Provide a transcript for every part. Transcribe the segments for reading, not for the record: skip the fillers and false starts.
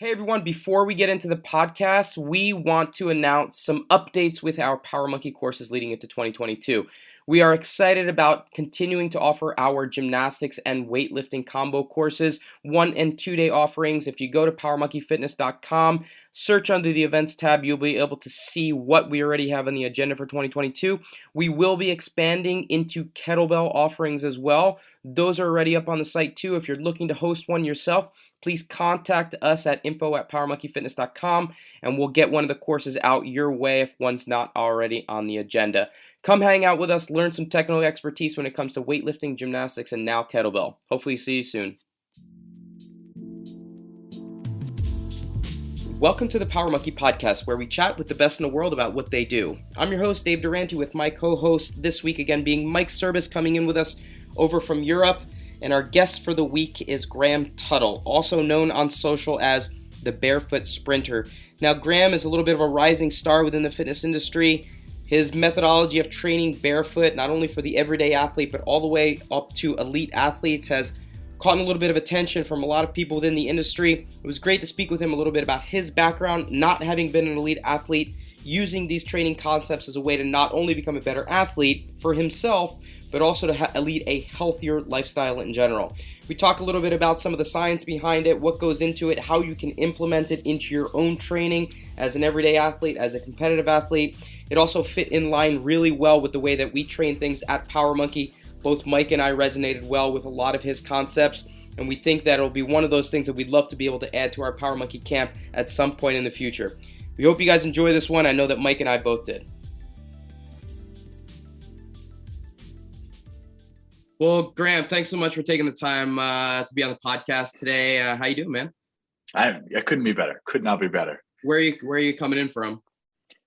Hey everyone, before we get into the podcast, we want to announce some updates with our Power Monkey courses leading into 2022. We are excited about continuing to offer our gymnastics and weightlifting combo courses, 1 and 2 day offerings. If you go to powermonkeyfitness.com, search under the events tab, you'll be able to see what we already have on the agenda for 2022. We will be expanding into kettlebell offerings as well. Those are already up on the site too. If you're looking to host one yourself, please contact us at info@powermonkeyfitness.com and we'll get one of the courses out your way if one's not already on the agenda. Come hang out with us, learn some technical expertise when it comes to weightlifting, gymnastics, and now kettlebell. Hopefully see you soon. Welcome to the Power Monkey Podcast, where we chat with the best in the world about what they do. I'm your host, Dave Durante, with my co-host this week again being Mike Service, coming in with us over from Europe. And our guest for the week is Graham Tuttle, also known on social as the Barefoot Sprinter. Now, Graham is a little bit of a rising star within the fitness industry. His methodology of training barefoot, not only for the everyday athlete, but all the way up to elite athletes, has caught a little bit of attention from a lot of people within the industry. It was great to speak with him a little bit about his background, not having been an elite athlete, using these training concepts as a way to not only become a better athlete for himself, but also to lead a healthier lifestyle in general. We talk a little bit about some of the science behind it, what goes into it, how you can implement it into your own training as an everyday athlete, as a competitive athlete. It also fit in line really well with the way that we train things at Power Monkey. Both Mike and I resonated well with a lot of his concepts, and we think that it'll be one of those things that we'd love to be able to add to our Power Monkey camp at some point in the future. We hope you guys enjoy this one. I know that Mike and I both did. Well, Graham, thanks so much for taking the time to be on the podcast today. How you doing, man? I couldn't be better. Could not be better. Where are you coming in from?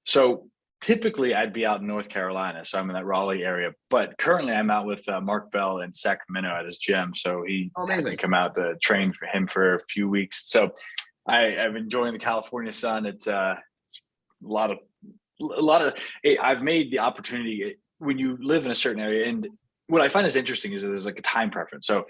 So typically I'd be out in North Carolina, so I'm in that Raleigh area. But currently I'm out with Mark Bell in Sacramento at his gym. So he had me come out to train for him for a few weeks. So I'm enjoying the California sun. It's a lot of. I've made the opportunity when you live in a certain area, and what I find is interesting is that there's like a time preference. So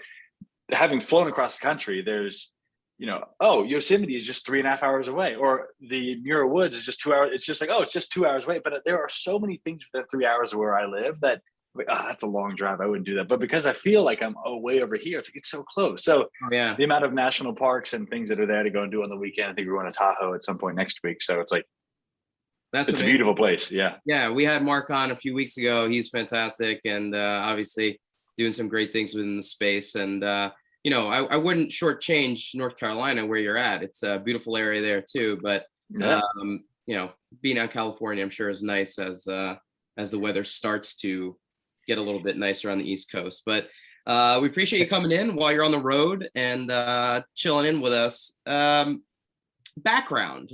having flown across the country, there's, Yosemite is just 3.5 hours away, or the Muir Woods is just 2 hours. It's just like, it's just 2 hours away. But there are so many things within 3 hours of where I live that, that's a long drive. I wouldn't do that. But because I feel like I'm way over here, it's like, it's so close. So the amount of national parks and things that are there to go and do on the weekend, I think we're going to Tahoe at some point next week. So it's like, it's a beautiful place. Yeah. Yeah. We had Mark on a few weeks ago. He's fantastic. And obviously doing some great things within the space. And, I wouldn't shortchange North Carolina where you're at. It's a beautiful area there too. But, being out in California, I'm sure is nice as the weather starts to get a little bit nicer on the East Coast. But we appreciate you coming in while you're on the road and chilling in with us. Background,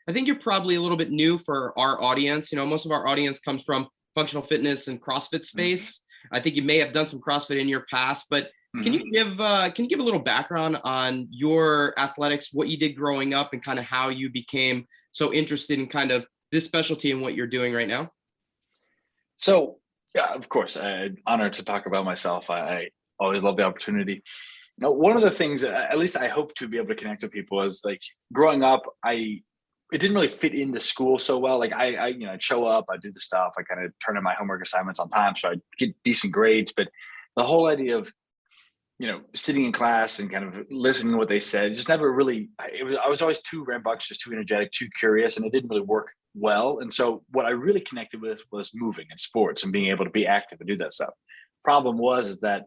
I think you're probably a little bit new for our audience. Most of our audience comes from functional fitness and CrossFit space. I think you may have done some CrossFit in your past, but can you give a little background on your athletics, what you did growing up, and kind of how you became so interested in kind of this specialty and what you're doing right now? So, yeah, of course, I'm honored to talk about myself. I always love the opportunity. One of the things that at least I hope to be able to connect with people is, like, growing up, it didn't really fit into school so well. Like I'd show up, I'd do the stuff, I kind of turn in my homework assignments on time, so I'd get decent grades. But the whole idea of, sitting in class and kind of listening to what they said, just never really, I was always too rambunctious, too energetic, too curious, and it didn't really work well. And so what I really connected with was moving and sports and being able to be active and do that stuff. Problem is that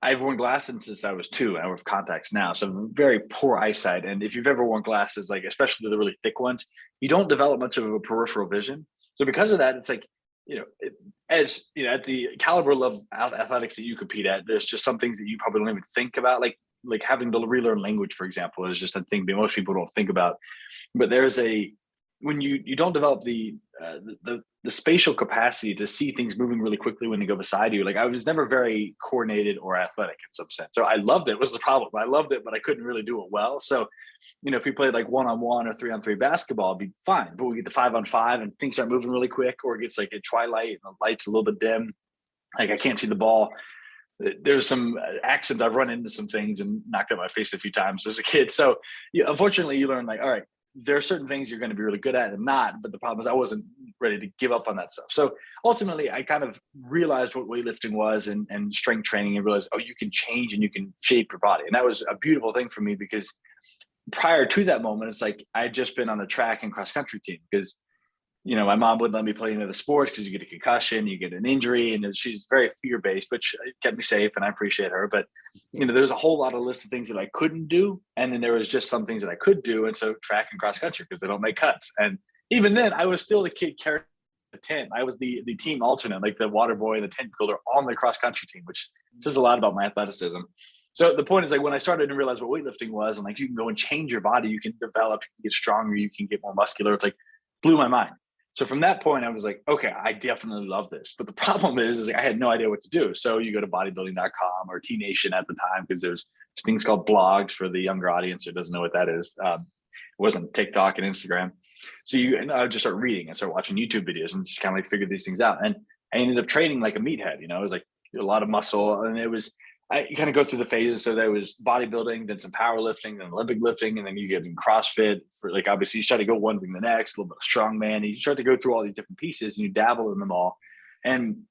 I've worn glasses since I was 2, and I wear contacts now. So very poor eyesight. And if you've ever worn glasses, like especially the really thick ones, you don't develop much of a peripheral vision. So because of that, it's like, at the caliber of athletics that you compete at, there's just some things that you probably don't even think about, like having to relearn language, for example, is just a thing that most people don't think about. But there's when you don't develop the spatial capacity to see things moving really quickly when they go beside you. Like, I was never very coordinated or athletic in some sense. So I loved it, was the problem. I loved it, but I couldn't really do it well. So, if we played like 1-on-1 or 3-on-3 basketball, it'd be fine. But we get the 5-on-5 and things start moving really quick, or it gets like at twilight and the light's a little bit dim. Like, I can't see the ball. there's some accents. I've run into some things and knocked out my face a few times as a kid. So yeah, unfortunately you learn like, all right, there are certain things you're going to be really good at and not, but the problem is I wasn't ready to give up on that stuff. So ultimately I kind of realized what weightlifting was and strength training, and realized, oh, you can change and you can shape your body. And that was a beautiful thing for me, because prior to that moment, it's like I had just been on the track and cross country team, because my mom wouldn't let me play any of the sports because you get a concussion, you get an injury, and she's very fear-based, which kept me safe, and I appreciate her. But, there's a whole lot of list of things that I couldn't do. And then there was just some things that I could do. And so track and cross country, because they don't make cuts. And even then I was still the kid carrying the tent. I was the team alternate, like the water boy and the tent builder on the cross country team, which says a lot about my athleticism. So the point is, like, when I started to realize what weightlifting was, and like, you can go and change your body, you can develop, you can get stronger, you can get more muscular. It's like blew my mind. So from that point, I was like, okay, I definitely love this. But the problem is like, I had no idea what to do. So you go to bodybuilding.com or T Nation at the time, because there's things called blogs for the younger audience who doesn't know what that is. It wasn't TikTok and Instagram. So I would just start reading and start watching YouTube videos and just kind of like figure these things out. And I ended up training like a meathead. It was like a lot of muscle, and I kind of go through the phases. So there was bodybuilding, then some powerlifting, then Olympic lifting, and then you get in CrossFit for, like, obviously you start to go one thing the next, a little bit of strongman. You start to go through all these different pieces and you dabble in them all. And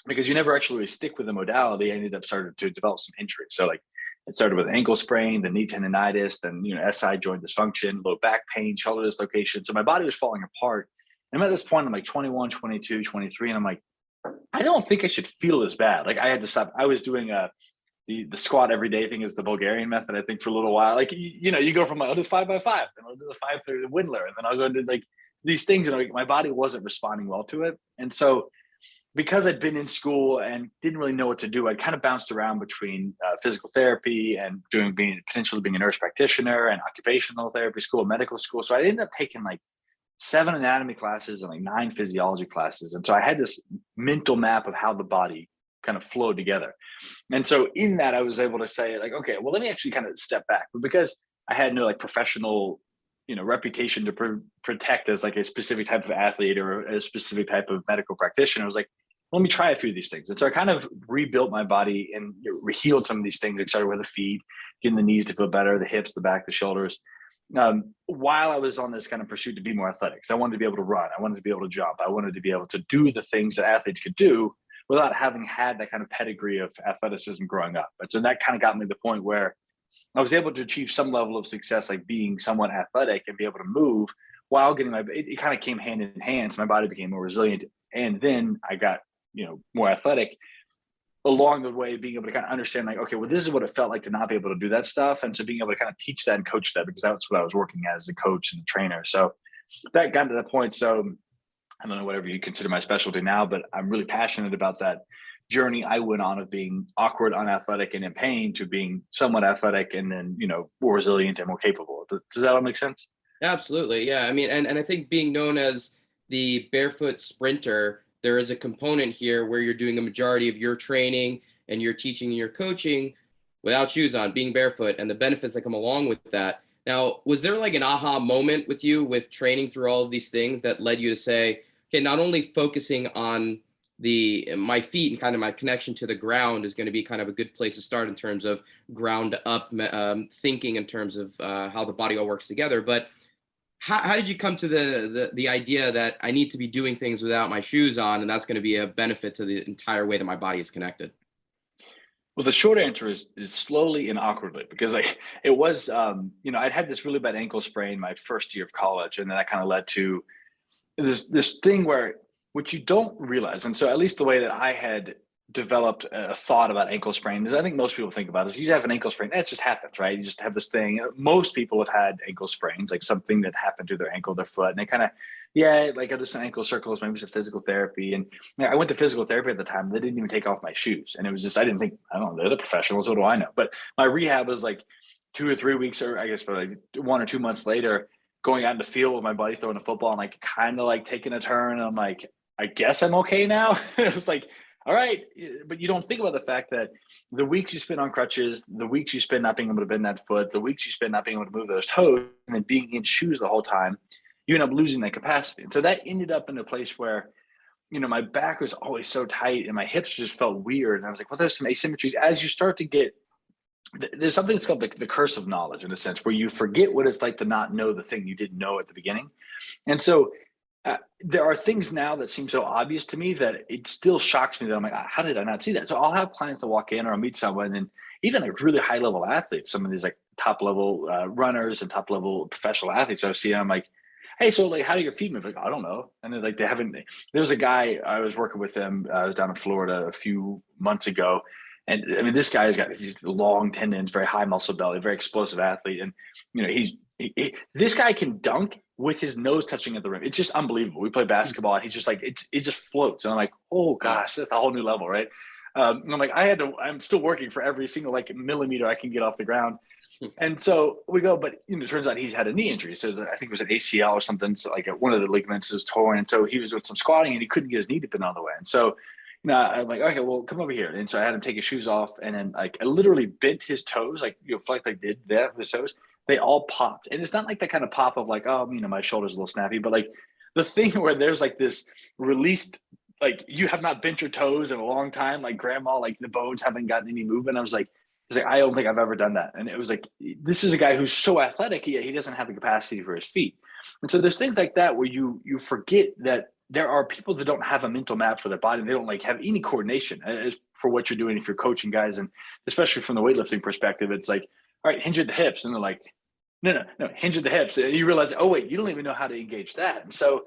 because you never actually really stick with the modality, I ended up starting to develop some injuries. So like it started with ankle sprain, then knee tendonitis, then, SI joint dysfunction, low back pain, shoulder dislocation. So my body was falling apart. And at this point, I'm like 21, 22, 23. And I'm like, I don't think I should feel this bad. Like I had to stop. I was doing the squat every day thing is the Bulgarian method, I think, for a little while. Like, you go from, I'll do 5x5, then I'll do the 530 Windler, and then I'll go into like these things. And my body wasn't responding well to it. And so because I'd been in school and didn't really know what to do, I kind of bounced around between physical therapy and potentially being a nurse practitioner and occupational therapy school, medical school. So I ended up taking like 7 anatomy classes and like 9 physiology classes. And so I had this mental map of how the body kind of flowed together. And so in that, I was able to say like, okay, well, let me actually kind of step back. But because I had no like professional, reputation to protect as like a specific type of athlete or a specific type of medical practitioner, I was like, let me try a few of these things. And so I kind of rebuilt my body and healed some of these things. I started with the feet, getting the knees to feel better, the hips, the back, the shoulders. While I was on this kind of pursuit to be more athletic. So I wanted to be able to run. I wanted to be able to jump. I wanted to be able to do the things that athletes could do without having had that kind of pedigree of athleticism growing up. But so that kind of got me to the point where I was able to achieve some level of success, like being somewhat athletic and be able to move while getting it kind of came hand in hand. So my body became more resilient. And then I got, more athletic along the way, being able to kind of understand like, okay, well, this is what it felt like to not be able to do that stuff. And so being able to kind of teach that and coach that, because that's what I was working as a coach and a trainer. So that got to that point. So I don't know, whatever you consider my specialty now, but I'm really passionate about that journey I went on of being awkward, unathletic, and in pain to being somewhat athletic and then, more resilient and more capable. Does that all make sense? Absolutely. Yeah. I mean, and I think being known as the barefoot sprinter, there is a component here where you're doing a majority of your training and your teaching and your coaching without shoes on, being barefoot, and the benefits that come along with that. Now, was there like an aha moment with you with training through all of these things that led you to say, okay, not only focusing on my feet and kind of my connection to the ground is going to be kind of a good place to start in terms of ground up thinking in terms of how the body all works together, but how did you come to the idea that I need to be doing things without my shoes on, and that's going to be a benefit to the entire way that my body is connected? Well, the short answer is slowly and awkwardly, because it was, I'd had this really bad ankle sprain my first year of college. And then that kind of led to this thing where, which you don't realize. And so at least the way that I had developed a thought about ankle sprain is, I think most people think about it, is you have an ankle sprain. That just happens, right? You just have this thing. Most people have had ankle sprains, like something that happened to their ankle, their foot. And they kind of, like I do some ankle circles, maybe some physical therapy. And I went to physical therapy at the time. They didn't even take off my shoes. And it was just, I didn't think, I don't know, they're the professionals. What do I know? But my rehab was like 2 or 3 weeks, or I guess like 1 or 2 months later, going out in the field with my buddy throwing a football and like kind of like taking a turn. And I'm like, I guess I'm okay now. It was like, all right. But you don't think about the fact that the weeks you spend on crutches, the weeks you spend not being able to bend that foot, the weeks you spend not being able to move those toes, and then being in shoes the whole time, you end up losing that capacity. And so that ended up in a place where my back was always so tight and my hips just felt weird. And I was like, well, there's some asymmetries as you start to get, there's something that's called the curse of knowledge in a sense, where you forget what it's like to not know the thing you didn't know at the beginning. And so there are things now that seem so obvious to me that it still shocks me that I'm like, how did I not see that? So I'll have clients that walk in or I'll meet someone, and even like really high level athletes, some of these like top level runners and top level professional athletes I see, I'm like, hey, so like, how do your feet move? Like, I don't know. And they're like, they haven't, there was a guy, I was working with him, I was down in Florida a few months ago. And I mean, this guy has got these long tendons, very high muscle belly, very explosive athlete. And, this guy can dunk with his nose touching at the rim. It's just unbelievable. We play basketball and he's just like, it just floats. And I'm like, oh gosh, that's a whole new level, right? I'm like, I'm still working for every single like millimeter I can get off the ground. And so we go, but it turns out he's had a knee injury. So I think it was an ACL or something. So like one of the ligaments was torn. And so he was with some squatting and he couldn't get his knee to bend all the way. And so, I'm like, okay, well, come over here. And so I had him take his shoes off, and then like I literally bent his toes, like Flex like did that with his toes. They all popped. And it's not like that kind of pop of like, oh, my shoulder's a little snappy, but like the thing where there's like this released, like you have not bent your toes in a long time, like grandma, like the bones haven't gotten any movement. I was like, I don't think I've ever done that. And it was like, this is a guy who's so athletic, yet he doesn't have the capacity for his feet. And so there's things like that where you forget that there are people that don't have a mental map for their body. They don't like have any coordination as for what you're doing if you're coaching guys. And especially from the weightlifting perspective, it's like, all right, hinge at the hips. And they're like, no, hinge at the hips. And you realize, oh, wait, you don't even know how to engage that. And so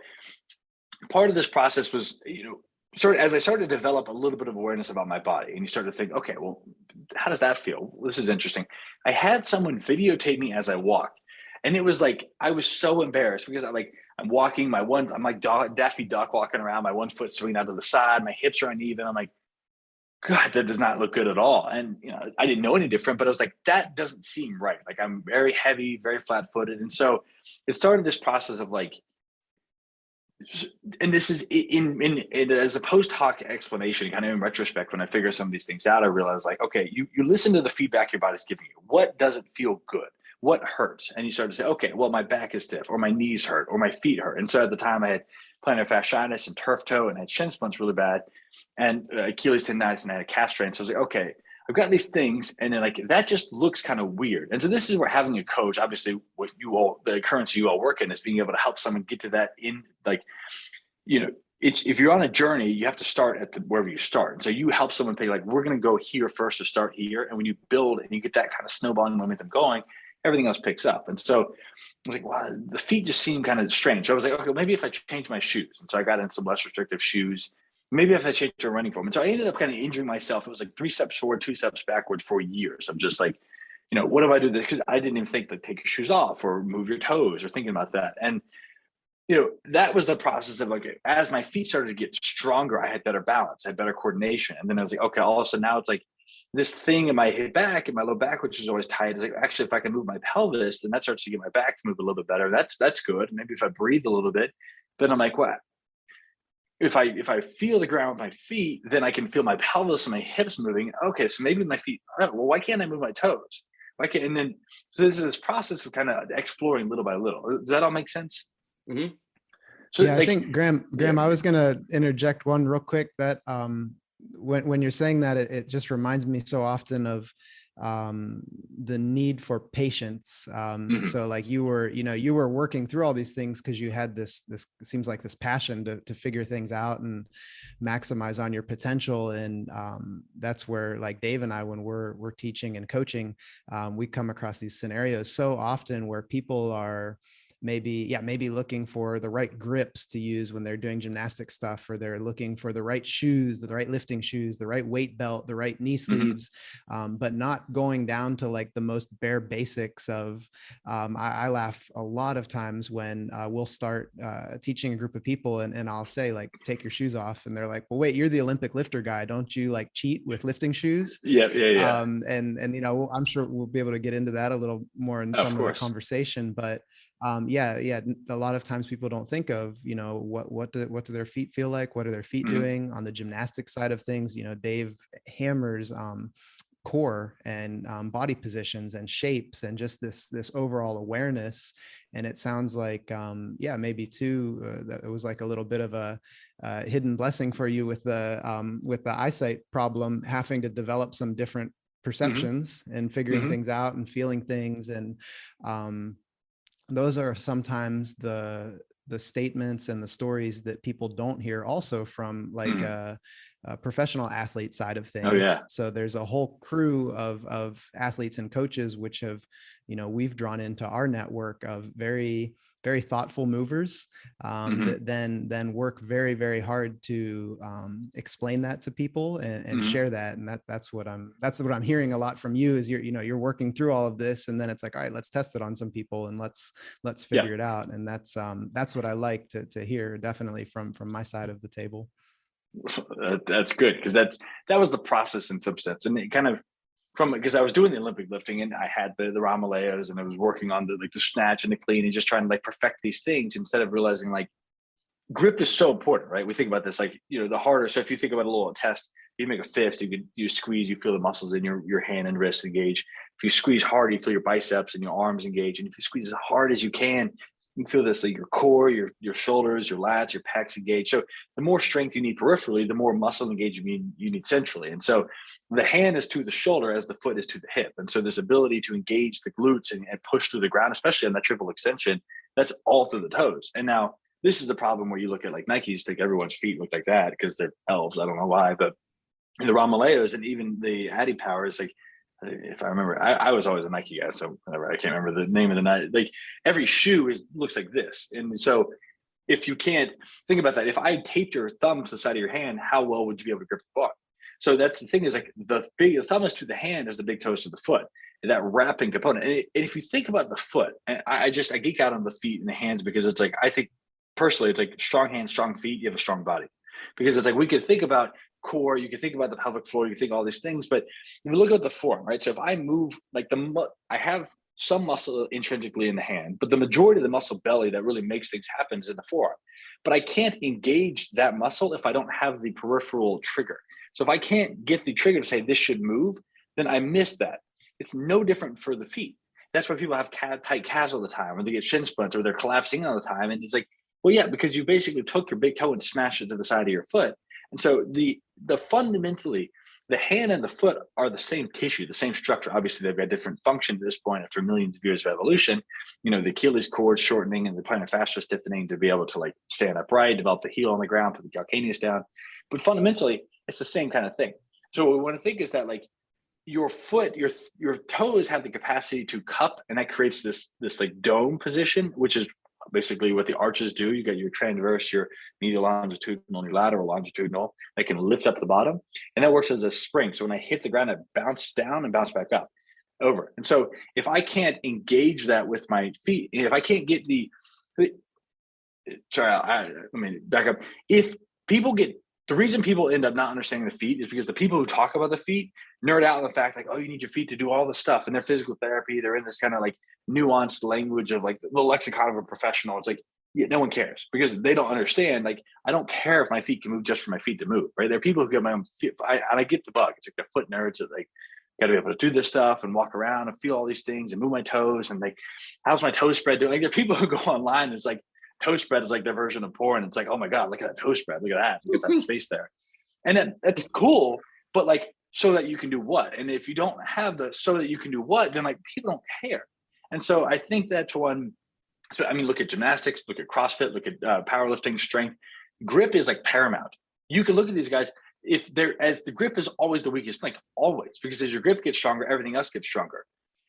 part of this process was, as I started to develop a little bit of awareness about my body, and you start to think, okay, well, how does that feel? This is interesting. I had someone videotape me as I walked. And it was like, I was so embarrassed because I'm walking, I'm like Daffy Duck walking around, my one foot swinging out to the side, my hips are uneven. I'm like, God, that does not look good at all. And, I didn't know any different, but I was like, that doesn't seem right. Like I'm very heavy, very flat footed. And so it started this process of like, and this is in as a post hoc explanation, kind of in retrospect, when I figure some of these things out, I realized like, okay, you listen to the feedback your body's giving you. What doesn't feel good? What hurts? And you start to say, okay, well, my back is stiff, or my knees hurt, or my feet hurt. And so at the time I had plantar fasciitis and turf toe and I had shin splints really bad, and Achilles tendonitis, and I had a calf strain. So I was like, okay, I've got these things, and then like that just looks kind of weird. And so this is where having a coach, obviously, the currency you all work in is being able to help someone get to that in like, it's if you're on a journey, you have to start at wherever you start. And so you help someone think like, we're going to go here first to start here. And when you build and you get that kind of snowballing momentum going, everything else picks up. And so I was like, wow, the feet just seem kind of strange. So I was like, okay, maybe if I change my shoes. And so I got in some less restrictive shoes. Maybe if I change to running form. And so I ended up kind of injuring myself. It was like 3 steps forward, 2 steps backward for years. I'm just like, what do I do this? Because I didn't even think to take your shoes off or move your toes or thinking about that. And, that was the process of like, as my feet started to get stronger, I had better balance, I had better coordination. And then I was like, okay, all of a sudden now it's like, this thing in my hip back and my low back, which is always tight, is like, actually, if I can move my pelvis, then that starts to get my back to move a little bit better. That's good. Maybe if I breathe a little bit, then I'm like, what? If I feel the ground with my feet, then I can feel my pelvis and my hips moving. Okay, so maybe my feet, well, why can't I move my toes? Why can't? And then, so this is this process of kind of exploring little by little. Does that all make sense? Mm-hmm. So yeah, I think Graham, I was going to interject one real quick that, when you're saying that, it just reminds me so often of the need for patience. So like you were working through all these things because you had this seems like this passion to figure things out and maximize on your potential. And that's where like Dave and I, when we're teaching and coaching, we come across these scenarios so often where people are maybe looking for the right grips to use when they're doing gymnastic stuff, or they're looking for the right shoes, the right lifting shoes, the right weight belt, the right knee sleeves, but not going down to like the most bare basics of, I laugh a lot of times when we'll start teaching a group of people and I'll say like, take your shoes off. And they're like, well, wait, you're the Olympic lifter guy. Don't you like cheat with lifting shoes? Yeah. And I'm sure we'll be able to get into that a little more in some of the conversation, but a lot of times people don't think of, what do their feet feel like? What are their feet doing on the gymnastic side of things? Dave hammers core and body positions and shapes and just this overall awareness. And it sounds like, maybe too, that it was like a little bit of a hidden blessing for you with the eyesight problem, having to develop some different perceptions and figuring things out and feeling things. And those are sometimes the statements and the stories that people don't hear also from like a professional athlete side of things. Oh, yeah. So there's a whole crew of athletes and coaches, which have, we've drawn into our network of very, very thoughtful movers that then work very, very hard to explain that to people and share that. And that's what I'm hearing a lot from you is you're working through all of this, and then it's like, all right, let's test it on some people and let's figure it out. And that's what I like to hear, definitely from my side of the table. That's good, because that was the process in some sense, and it kind of because I was doing the Olympic lifting and I had the Ramaleos and I was working on the snatch and the clean and just trying to like perfect these things instead of realizing like grip is so important, right? We think about this like, the harder. So if you think about a little test, you make a fist, you squeeze, you feel the muscles in your hand and wrist engage. If you squeeze hard, you feel your biceps and your arms engage. And if you squeeze as hard as you can, you feel this, like your core, your shoulders, your lats, your pecs engage. So the more strength you need peripherally, the more muscle engagement you need centrally. And so the hand is to the shoulder as the foot is to the hip. And so this ability to engage the glutes and push through the ground, especially on that triple extension, that's all through the toes. And now this is the problem where you look at like Nikes, like everyone's feet look like that because they're elves. I don't know why, but the Ramaleos and even the Addy Power is like, if I remember, I was always a Nike guy, so whatever, I can't remember the name of the night. Like every shoe looks like this. And so if you can't think about that, if I taped your thumb to the side of your hand, how well would you be able to grip the ball? So that's the thing, is like the thumb is to the hand as the big toes to the foot, and that wrapping component. And if you think about the foot, and I geek out on the feet and the hands, because it's like, I think personally, it's like strong hands, strong feet, you have a strong body. Because it's like, we could think about core, you can think about the pelvic floor, you can think all these things, but if you look at the form, right? So if I move like I have some muscle intrinsically in the hand, but the majority of the muscle belly that really makes things happen is in the forearm. But I can't engage that muscle if I don't have the peripheral trigger. So if I can't get the trigger to say this should move, then I miss that. It's no different for the feet. That's why people have tight calves all the time, or they get shin splints, or they're collapsing all the time. And it's like, well, yeah, because you basically took your big toe and smashed it to the side of your foot. And so the fundamentally, the hand and the foot are the same tissue, the same structure. Obviously, they've got different function at this point after millions of years of evolution. The Achilles cord shortening and the plantar fascia stiffening to be able to like stand upright, develop the heel on the ground, put the calcaneus down. But fundamentally, it's the same kind of thing. So what we want to think is that like your foot, your toes have the capacity to cup, and that creates this like dome position, which is basically what the arches do. You got your transverse, your medial longitudinal, your lateral longitudinal that can lift up the bottom, and that works as a spring. So when I hit the ground, I bounce down and bounce back up over. And so if I can't engage that with my feet, if I can't get let me back up. If people the reason people end up not understanding the feet is because the people who talk about the feet nerd out on the fact like, oh, you need your feet to do all this stuff. And they're physical therapy. They're in this kind of like nuanced language of like the lexicon of a professional. It's like, yeah, no one cares because they don't understand. Like, I don't care if my feet can move just for my feet to move, right? There are people who get my own feet. And I get the bug. It's like the foot nerds that like, got to be able to do this stuff and walk around and feel all these things and move my toes. And like, how's my toe spread doing? Like, there are people who go online and it's like, toe spread is like their version of porn. It's like, oh my God, look at that toe spread. Look at that. Look at that space there. And that's cool. But like, so that you can do what? And if you don't have so that you can do what, then like people don't care. And so I think that's one. So, I mean, look at gymnastics, look at CrossFit, look at powerlifting, strength. Grip is like paramount. You can look at these guys as the grip is always the weakest link, always, because as your grip gets stronger, everything else gets stronger.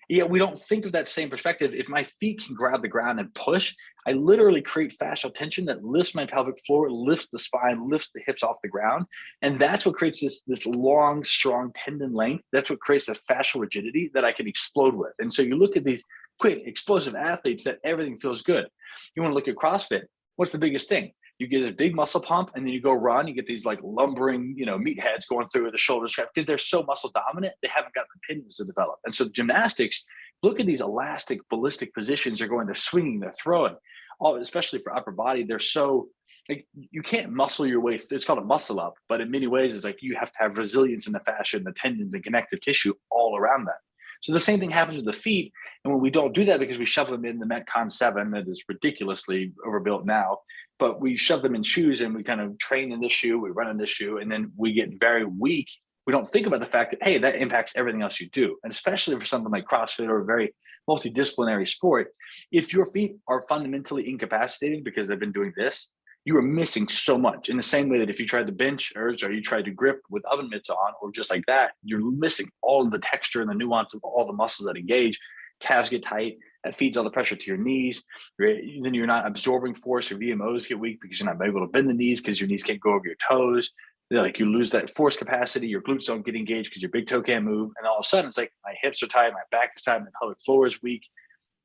Yeah, we don't think of that same perspective. If my feet can grab the ground and push, I literally create fascial tension that lifts my pelvic floor, lifts the spine, lifts the hips off the ground. And that's what creates this long, strong tendon length. That's what creates that fascial rigidity that I can explode with. And so you look at these quick, explosive athletes that everything feels good. You want to look at CrossFit. What's the biggest thing? You get a big muscle pump and then you go run, you get these like lumbering, meatheads going through with the shoulder strap because they're so muscle dominant, they haven't got the tendons to develop. And so gymnastics, look at these elastic ballistic positions they're going, they're swinging, they're throwing, especially for upper body. They're so, like you can't muscle your way. It's called a muscle up, but in many ways, it's like you have to have resilience in the fascia and the tendons and connective tissue all around that. So the same thing happens with the feet. And when we don't do that because we shove them in the Metcon 7 that is ridiculously overbuilt now, but we shove them in shoes and we kind of train in this shoe, we run in this shoe, and then we get very weak. We don't think about the fact that, hey, that impacts everything else you do. And especially for something like CrossFit or a very multidisciplinary sport, if your feet are fundamentally incapacitated because they've been doing this, you are missing so much. In the same way that if you tried to bench or you tried to grip with oven mitts on or just like that, you're missing all of the texture and the nuance of all the muscles that engage. Calves get tight. That feeds all the pressure to your knees. Then you're not absorbing force. Your VMOs get weak because you're not able to bend the knees because your knees can't go over your toes. Like you lose that force capacity. Your glutes don't get engaged because your big toe can't move. And all of a sudden, it's like my hips are tight, my back is tight, my pelvic floor is weak.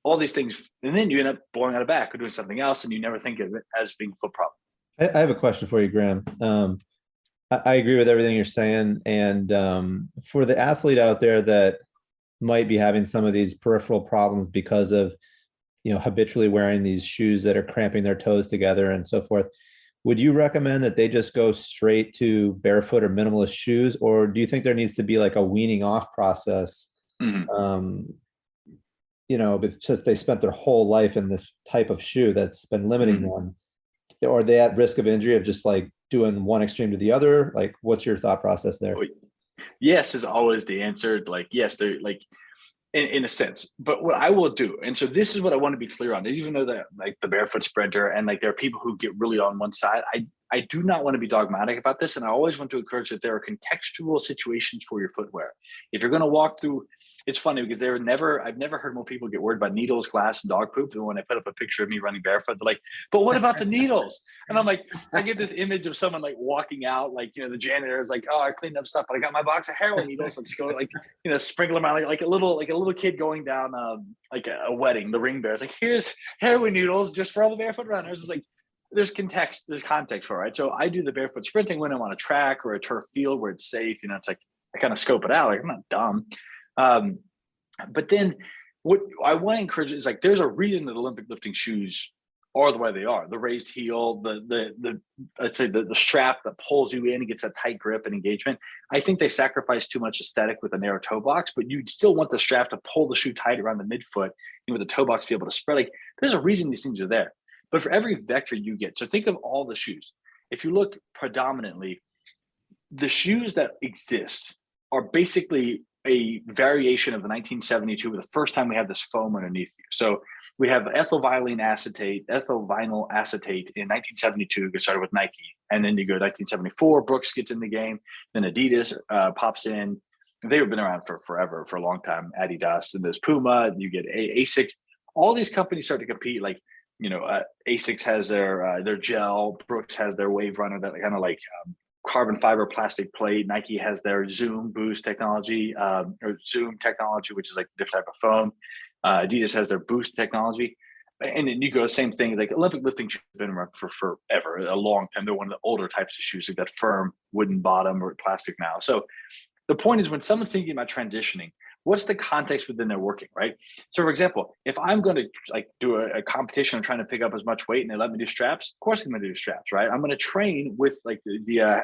All these things, and then you end up blowing out of back or doing something else, and you never think of it as being a foot problem. I have a question for you, Graham. I agree with everything you're saying, and for the athlete out there that might be having some of these peripheral problems because of, habitually wearing these shoes that are cramping their toes together and so forth, would you recommend that they just go straight to barefoot or minimalist shoes, or do you think there needs to be like a weaning off process? Mm-hmm. Since they spent their whole life in this type of shoe that's been limiting them, or are they at risk of injury of just like doing one extreme to the other? Like, what's your thought process there? Yes is always the answer. Like, yes, they're like, in a sense, but what I will do, and so this is what I want to be clear on, even though that like the barefoot sprinter and like there are people who get really on one side, I do not want to be dogmatic about this. And I always want to encourage that there are contextual situations for your footwear. If you're going to walk through, it's funny because I've never heard more people get worried about needles, glass, and dog poop than when I put up a picture of me running barefoot. They're like, but what about the needles? And I'm like, I get this image of someone like walking out, like, the janitor is like, oh, I cleaned up stuff, but I got my box of heroin needles. Let's go, like, sprinkle them out like a little kid going down like a wedding, the ring bear. It's like, here's heroin needles just for all the barefoot runners. It's like, there's context for it, right? So I do the barefoot sprinting when I'm on a track or a turf field where it's safe. It's like, I kind of scope it out. Like, I'm not dumb. But then what I want to encourage is like, there's a reason that Olympic lifting shoes are the way they are. The raised heel, I'd say the strap that pulls you in and gets that tight grip and engagement. I think they sacrifice too much aesthetic with a narrow toe box, but you still want the strap to pull the shoe tight around the midfoot and with the toe box to be able to spread. Like, there's a reason these things are there. But for every vector you get, so think of all the shoes. If you look predominantly, the shoes that exist are basically a variation of the 1972, the first time we had this foam underneath you. So we have ethyl vinyl acetate in 1972, get started with Nike. And then you go to 1974, Brooks gets in the game. Then Adidas pops in. They've been around for forever, for a long time. Adidas, and there's Puma, you get Asics. All these companies start to compete. Like, Asics has their gel, Brooks has their Wave Runner, that kind of like carbon fiber plastic plate. Nike has their Zoom Boost technology, or Zoom technology, which is like a different type of foam. Adidas has their Boost technology. And then you go, same thing, like Olympic lifting shoes have been around for forever, a long time. They're one of the older types of shoes, like that firm wooden bottom or plastic now. So the point is, when someone's thinking about transitioning, what's the context within their working, right? So for example, if I'm going to like do a competition, I'm trying to pick up as much weight and they let me do straps, of course I'm going to do straps, right? I'm going to train with like the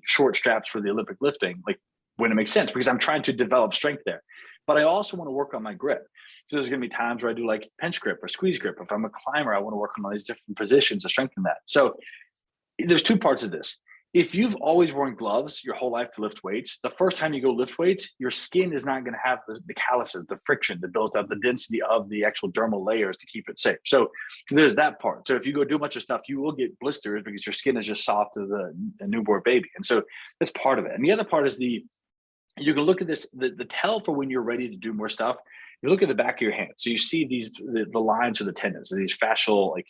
short straps for the Olympic lifting, like when it makes sense, because I'm trying to develop strength there. But I also want to work on my grip. So there's going to be times where I do like pinch grip or squeeze grip. If I'm a climber, I want to work on all these different positions to strengthen that. So there's two parts of this. If you've always worn gloves your whole life to lift weights, the first time you go lift weights, your skin is not going to have the calluses, the friction, the built up, the density of the actual dermal layers to keep it safe. So there's that part. So if you go do a bunch of stuff, you will get blisters because your skin is just soft as a newborn baby. And so that's part of it. And the other part is you can look at this, the tell for when you're ready to do more stuff. You look at the back of your hand. So you see the lines of the tendons, these fascial, like,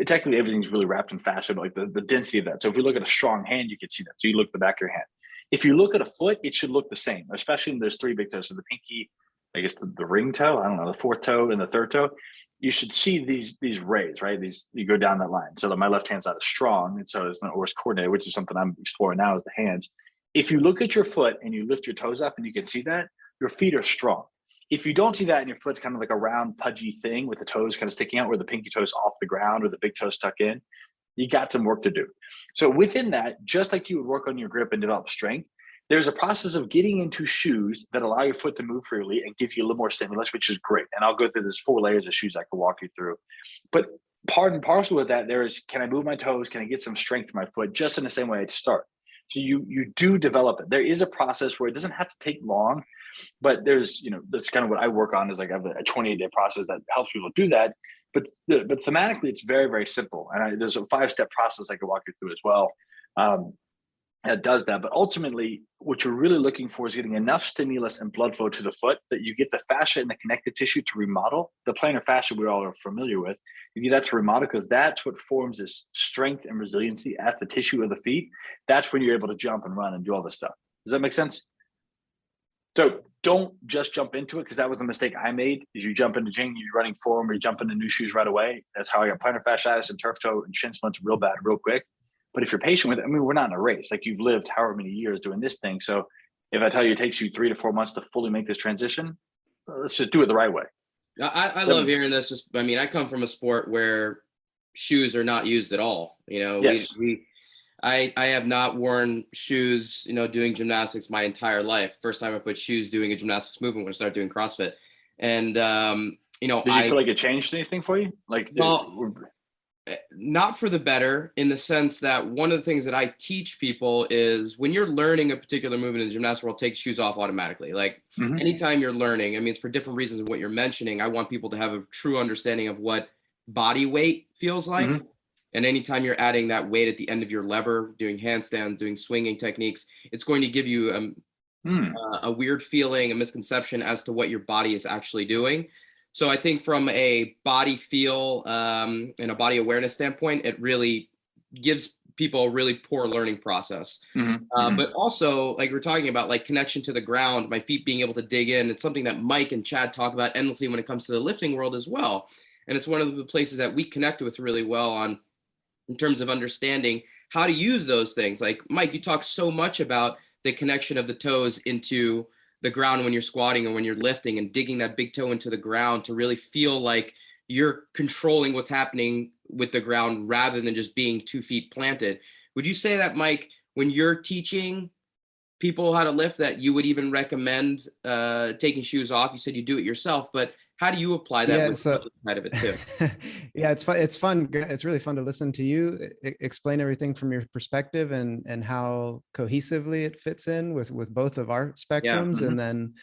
technically everything's really wrapped in fascia, but like the density of that. So if we look at a strong hand, you can see that. So you look at the back of your hand. If you look at a foot, it should look the same, especially when there's three big toes. So the pinky, I guess the ring toe, I don't know, the fourth toe and the third toe, you should see these rays, right? You go down that line. So that my left hand's not as strong, and so it's not always coordinated, which is something I'm exploring now is the hands. If you look at your foot and you lift your toes up and you can see that, your feet are strong. If you don't see that and your foot's kind of like a round, pudgy thing with the toes kind of sticking out where the pinky toe's off the ground or the big toe stuck in, You got some work to do. So within that, just like you would work on your grip and develop strength, there's a process of getting into shoes that allow your foot to move freely and give you a little more stimulus, which is great. And I'll go through this 4 layers of shoes I can walk you through. But part and parcel with that, there is, can I move my toes? Can I get some strength in my foot? Just in the same way I'd start. So you do develop it. There is a process where it doesn't have to take long, but there's, that's kind of what I work on, is like I have a 28-day process that helps people do that. But thematically, it's very, very simple. And there's a 5-step process I can walk you through as well. That does that. But ultimately, what you're really looking for is getting enough stimulus and blood flow to the foot that you get the fascia and the connective tissue to remodel. The plantar fascia we all are familiar with. You get that to remodel because that's what forms this strength and resiliency at the tissue of the feet. That's when you're able to jump and run and do all this stuff. Does that make sense? So don't just jump into it, because that was the mistake I made. Is you jump into gym, you're running form, or you jump into new shoes right away. That's how I got plantar fasciitis and turf toe and shin splints real bad, real quick. But if you're patient with it, I mean, we're not in a race. Like, you've lived however many years doing this thing. So if I tell you it takes you 3 to 4 months to fully make this transition, let's just do it the right way. I love hearing this. I come from a sport where shoes are not used at all. Yes. I have not worn shoes, doing gymnastics my entire life. First time I put shoes doing a gymnastics movement when I started doing CrossFit. And, did you feel like it changed anything for you? Not for the better, in the sense that one of the things that I teach people is, when you're learning a particular movement in the gymnastics world, take shoes off automatically. Like, anytime you're learning, it's for different reasons of what you're mentioning. I want people to have a true understanding of what body weight feels like. And anytime you're adding that weight at the end of your lever, doing handstands, doing swinging techniques, it's going to give you a weird feeling, a misconception as to what your body is actually doing. So I think from a body feel and a body awareness standpoint, it really gives people a really poor learning process. But also, like we're talking about, like connection to the ground, my feet being able to dig in. It's something that Mike and Chad talk about endlessly when it comes to the lifting world as well. And it's one of the places that we connect with really well in terms of understanding how to use those things. Like, Mike, you talk so much about the connection of the toes into the ground when you're squatting or when you're lifting, and digging that big toe into the ground to really feel like you're controlling what's happening with the ground rather than just being 2 feet planted. Would you say that, Mike, when you're teaching people how to lift, that you would even recommend taking shoes off? You said you do it yourself, but how do you apply that with the side of it too? Yeah, it's fun. It's fun. It's really fun to listen to you explain everything from your perspective, and how cohesively it fits in with both of our spectrums. And then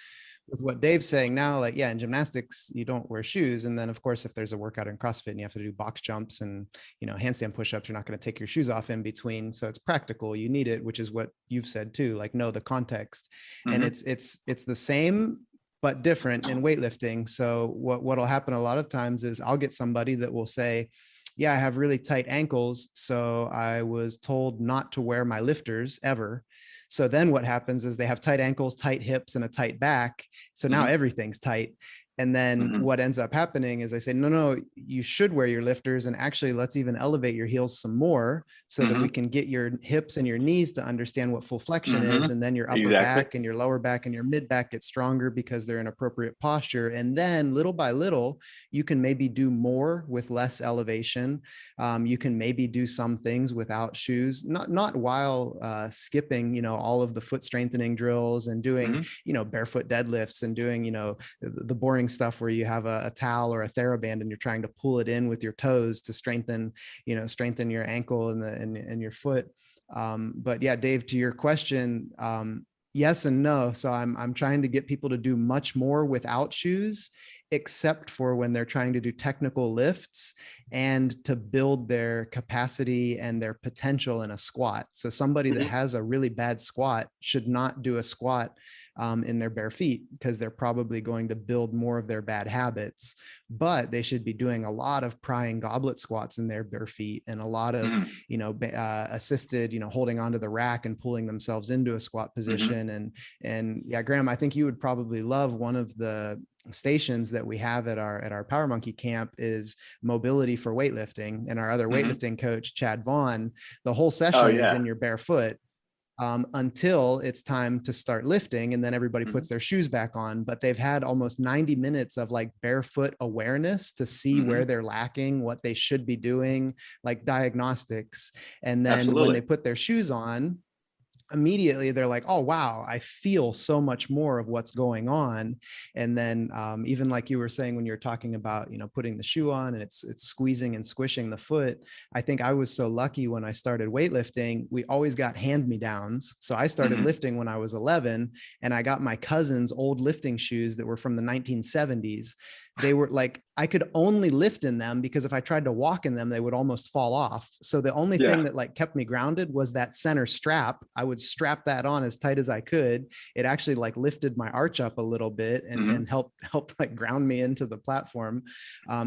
with what Dave's saying now, like, in gymnastics, you don't wear shoes. And then, of course, if there's a workout in CrossFit and you have to do box jumps and, handstand push-ups, you're not going to take your shoes off in between. So it's practical. You need it, which is what you've said too, like, know the context. And it's the same, but different in weightlifting. So what'll happen a lot of times is I'll get somebody that will say, yeah, I have really tight ankles, so I was told not to wear my lifters ever. So then what happens is they have tight ankles, tight hips, and a tight back. So now everything's tight. And then what ends up happening is I say, no, you should wear your lifters. And actually, let's even elevate your heels some more so that we can get your hips and your knees to understand what full flexion is. And then your upper back and your lower back and your mid back get stronger because they're in appropriate posture. And then little by little, you can maybe do more with less elevation. You can maybe do some things without shoes, not while skipping, all of the foot strengthening drills and doing, barefoot deadlifts and doing, the boring stuff where you have a towel or a TheraBand and you're trying to pull it in with your toes to strengthen your ankle and your foot. But yeah, Dave, to your question, yes and no. So I'm trying to get people to do much more without shoes, except for when they're trying to do technical lifts and to build their capacity and their potential in a squat. So somebody that has a really bad squat should not do a squat in their bare feet, because they're probably going to build more of their bad habits. But they should be doing a lot of prying goblet squats in their bare feet, and a lot of assisted holding onto the rack and pulling themselves into a squat position. And yeah, Graham, I think you would probably love one of the stations that we have at our Power Monkey camp is mobility for weightlifting, and our other weightlifting coach, Chad Vaughn, the whole session is in your bare foot. until it's time to start lifting. And then everybody puts their shoes back on, but they've had almost 90 minutes of like barefoot awareness to see where they're lacking, what they should be doing, like diagnostics. And then when they put their shoes on, immediately they're like, oh, wow, I feel so much more of what's going on. And then even like you were saying, when you're talking about, putting the shoe on and it's squeezing and squishing the foot. I think I was so lucky when I started weightlifting, we always got hand-me-downs. So I started lifting when I was 11, and I got my cousin's old lifting shoes that were from the 1970s. They were like, I could only lift in them because if I tried to walk in them, they would almost fall off. So the only thing that like kept me grounded was that center strap. I would strap that on as tight as I could. It actually like lifted my arch up a little bit and helped like ground me into the platform.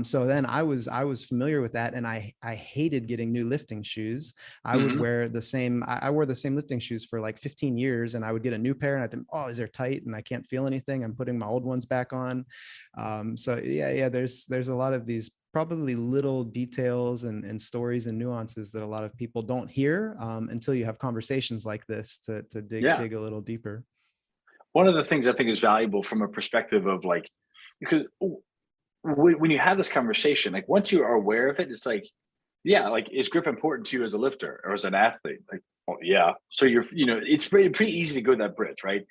So then I was familiar with that, and I hated getting new lifting shoes. I would wear the same. I wore the same lifting shoes for like 15 years, and I would get a new pair, and I think, oh, these are tight, and I can't feel anything. I'm putting my old ones back on. So yeah, there's a lot of these probably little details and stories and nuances that a lot of people don't hear until you have conversations like this to dig a little deeper. One of the things I think is valuable from a perspective of like, because when you have this conversation, like once you are aware of it, it's like, yeah, like is grip important to you as a lifter or as an athlete? Like, well, yeah. So it's pretty easy to go that bridge, right?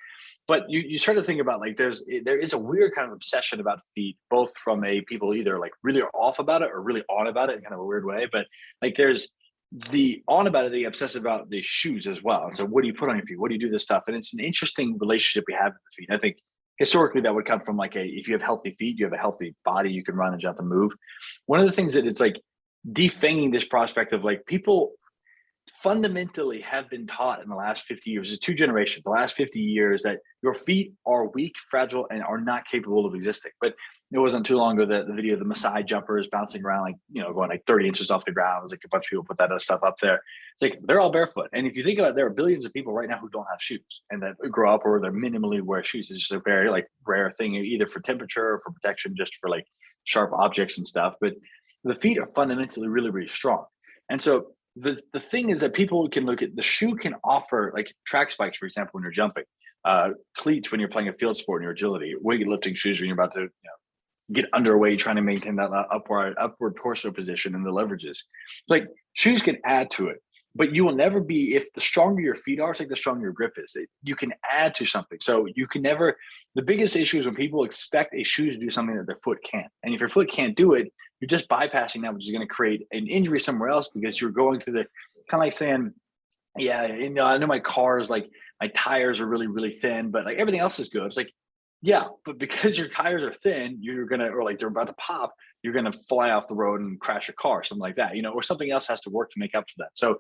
But you start to think about like there is a weird kind of obsession about feet, both from people either like really are off about it or really on about it in kind of a weird way. But like there's the on about it, the obsessive about the shoes as well. And so what do you put on your feet? What do you do this stuff? And it's an interesting relationship we have with the feet. I think historically that would come from like if you have healthy feet, you have a healthy body, you can run and jump and move. One of the things that it's like defanging this prospect of like people fundamentally have been taught in the last 50 years, it's 2 generations, the last 50 years, that your feet are weak, fragile, and are not capable of existing. But it wasn't too long ago that the video of the Maasai jumpers bouncing around, like, going like 30 inches off the ground. It was like a bunch of people put that stuff up there. It's like, they're all barefoot. And if you think about it, there are billions of people right now who don't have shoes and that grow up or they're minimally wear shoes. It's just a very like rare thing, either for temperature or for protection, just for like sharp objects and stuff. But the feet are fundamentally really, really strong. And so the thing is that people can look at the shoe can offer like track spikes, for example, when you're jumping, cleats when you're playing a field sport and your agility, weightlifting shoes when you're about to get underway, trying to maintain that upward torso position and the leverages. Like shoes can add to it, but you will never be, if the stronger your feet are, it's like the stronger your grip is. You can add to something. So you can never, the biggest issue is when people expect a shoe to do something that their foot can't. And if your foot can't do it, you're just bypassing that, which is going to create an injury somewhere else because you're going through the kind of like saying, yeah, I know my car is like, my tires are really, really thin, but like everything else is good. It's like, yeah, but because your tires are thin, you're going to, or like they're about to pop, you're going to fly off the road and crash a car, something like that, or something else has to work to make up for that. So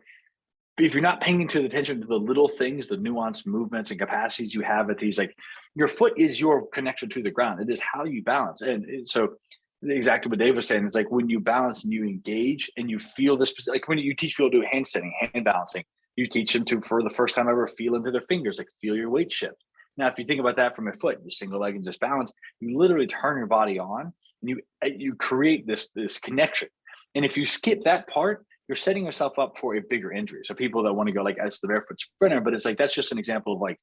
if you're not paying attention to the little things, the nuanced movements and capacities you have at these, like your foot is your connection to the ground. It is how you balance. And so exactly what Dave was saying, is like when you balance and you engage and you feel this, like when you teach people to do handstanding, hand balancing, you teach them to, for the first time ever, feel into their fingers, like feel your weight shift. Now, if you think about that from a foot, you single leg and just balance, you literally turn your body on and you create this connection. And if you skip that part, you're setting yourself up for a bigger injury. So people that want to go like as the barefoot sprinter, but it's like, that's just an example of like,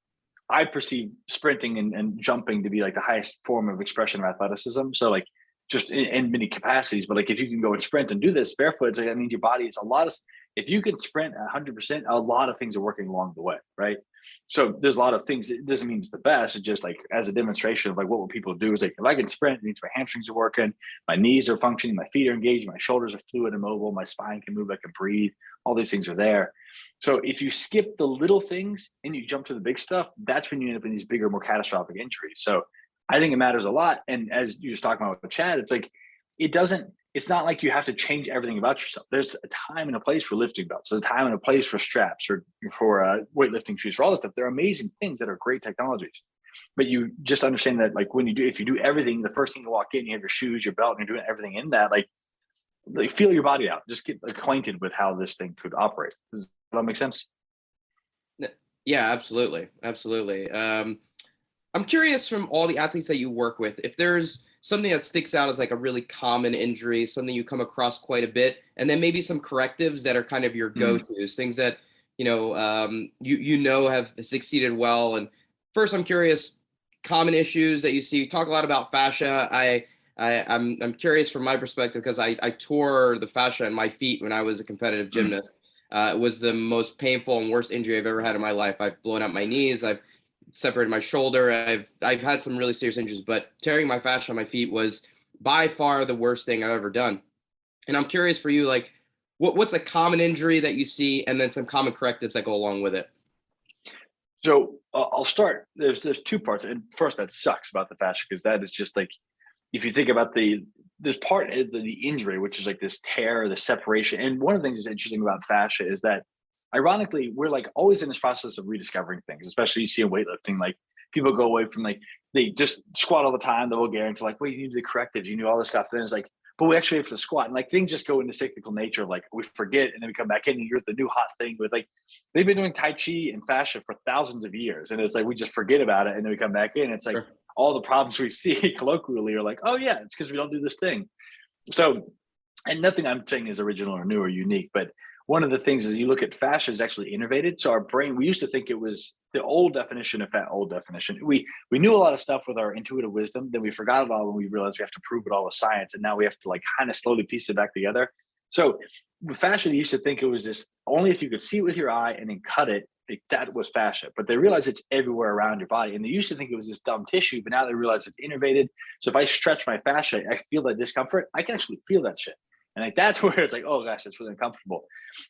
I perceive sprinting and jumping to be like the highest form of expression of athleticism. So like just in many capacities, but like if you can go and sprint and do this barefoot, it's like, that means your body is if you can sprint 100%, a lot of things are working along the way, right? So there's a lot of things. It doesn't mean it's the best. It's just like as a demonstration of like what will people do is like, if I can sprint, it means my hamstrings are working, my knees are functioning, my feet are engaged, my shoulders are fluid and mobile, my spine can move, I can breathe. All these things are there. So if you skip the little things and you jump to the big stuff, that's when you end up in these bigger, more catastrophic injuries. So I think it matters a lot. And as you just talking about with Chad, it's like, it's not like you have to change everything about yourself. There's a time and a place for lifting belts. There's a time and a place for straps or for weightlifting shoes, for all this stuff. They're amazing things that are great technologies. But you just understand that, like, if you do everything, the first thing you walk in, you have your shoes, your belt, and you're doing everything in that, like feel your body out. Just get acquainted with how this thing could operate. Does that make sense? Yeah, absolutely. Absolutely. I'm curious, from all the athletes that you work with, if there's something that sticks out as like a really common injury, something you come across quite a bit, and then maybe some correctives that are kind of your go-tos, things that have succeeded well. And first, I'm curious, common issues that you see. You talk a lot about fascia. I'm curious from my perspective, because I tore the fascia in my feet when I was a competitive gymnast. It was the most painful and worst injury I've ever had in my life. I've blown out my knees. I've separated my shoulder. I've had some really serious injuries, but tearing my fascia on my feet was by far the worst thing I've ever done. And I'm curious for you, like, what's a common injury that you see, and then some common correctives that go along with it? So I'll start. There's two parts. And first, that sucks about the fascia, because that is just like, if you think about this part of the injury, which is like this tear, the separation. And one of the things that's interesting about fascia is that, ironically, we're like always in this process of rediscovering things, especially you see in weightlifting. Like, people go away from, like, they just squat all the time, the whole gear, into like, wait, you need the correctives, you knew all this stuff. Then it's like, but we actually have to squat. And like, things just go into cyclical nature. Like, we forget, and then we come back in, and you're the new hot thing. With like, they've been doing Tai Chi and fascia for thousands of years. And it's like, we just forget about it. And then we come back in. It's like, all the problems we see colloquially are like, oh yeah, it's because we don't do this thing. So, and nothing I'm saying is original or new or unique, but one of the things is, you look at fascia is actually innervated. So our brain, we used to think it was the old definition of old definition. We knew a lot of stuff with our intuitive wisdom, then we forgot it all when we realized we have to prove it all with science. And now we have to like kind of slowly piece it back together. So with fascia, they used to think it was this, only if you could see it with your eye and then cut it, that was fascia. But they realize it's everywhere around your body. And they used to think it was this dumb tissue, but now they realize it's innervated. So if I stretch my fascia, I feel that discomfort, I can actually feel that shit. And like, that's where it's like, oh gosh, it's really uncomfortable.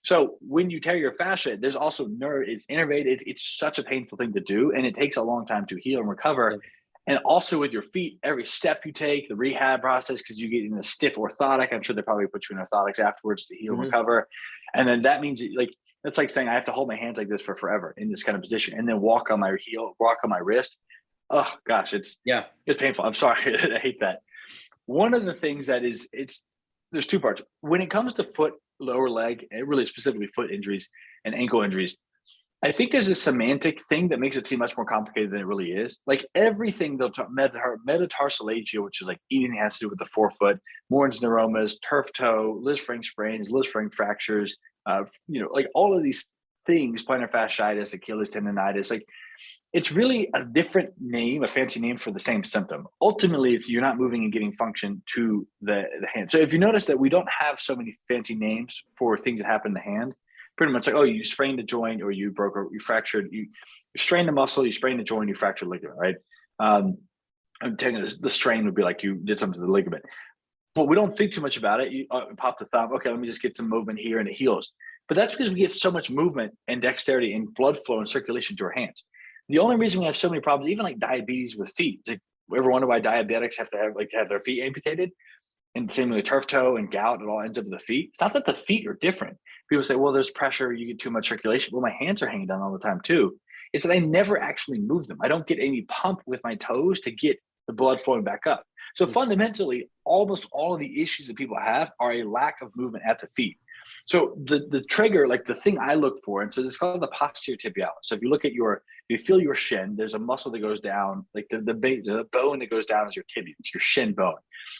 So when you tear your fascia, there's also nerve, it's innervated. It's such a painful thing to do. And it takes a long time to heal and recover. And also with your feet, every step you take, the rehab process, because you get in a stiff orthotic, I'm sure they probably put you in orthotics afterwards to heal and recover. And then that means, like, that's like saying I have to hold my hands like this for forever in this kind of position, and then walk on my heel, walk on my wrist. Oh gosh, it's painful. I'm sorry. I hate that. One of the things that is, there's two parts. When it comes to foot, lower leg, and really specifically foot injuries and ankle injuries, I think there's a semantic thing that makes it seem much more complicated than it really is. Like, everything they'll talk, metatarsalagia, which is like anything that has to do with the forefoot, Morin's neuromas, turf toe, Lisfranc sprains, Lisfranc fractures, like all of these things, plantar fasciitis, Achilles tendonitis, like, it's really a different name, a fancy name for the same symptom. Ultimately, it's you're not moving and getting function to the hand. So if you notice that we don't have so many fancy names for things that happen in the hand, pretty much like, oh, you sprained a joint, or you broke, or you fractured, you strained the muscle, you sprained the joint, you fractured ligament, right? I'm telling you, the strain would be like you did something to the ligament. But we don't think too much about it. You pop the thumb, okay, let me just get some movement here, and it heals. But that's because we get so much movement and dexterity and blood flow and circulation to our hands. The only reason we have so many problems, even like diabetes with feet, it's like, ever wonder why diabetics have to have their feet amputated? And same with turf toe and gout, it all ends up with the feet. It's not that the feet are different. People say, well, there's pressure, you get too much circulation. Well, my hands are hanging down all the time too. It's that I never actually move them. I don't get any pump with my toes to get the blood flowing back up. So fundamentally, almost all of the issues that people have are a lack of movement at the feet. So the trigger, like the thing I look for, and so it's called the posterior tibialis. So if you look at you feel your shin, there's a muscle that goes down, like the bone that goes down is your tibia, it's your shin bone.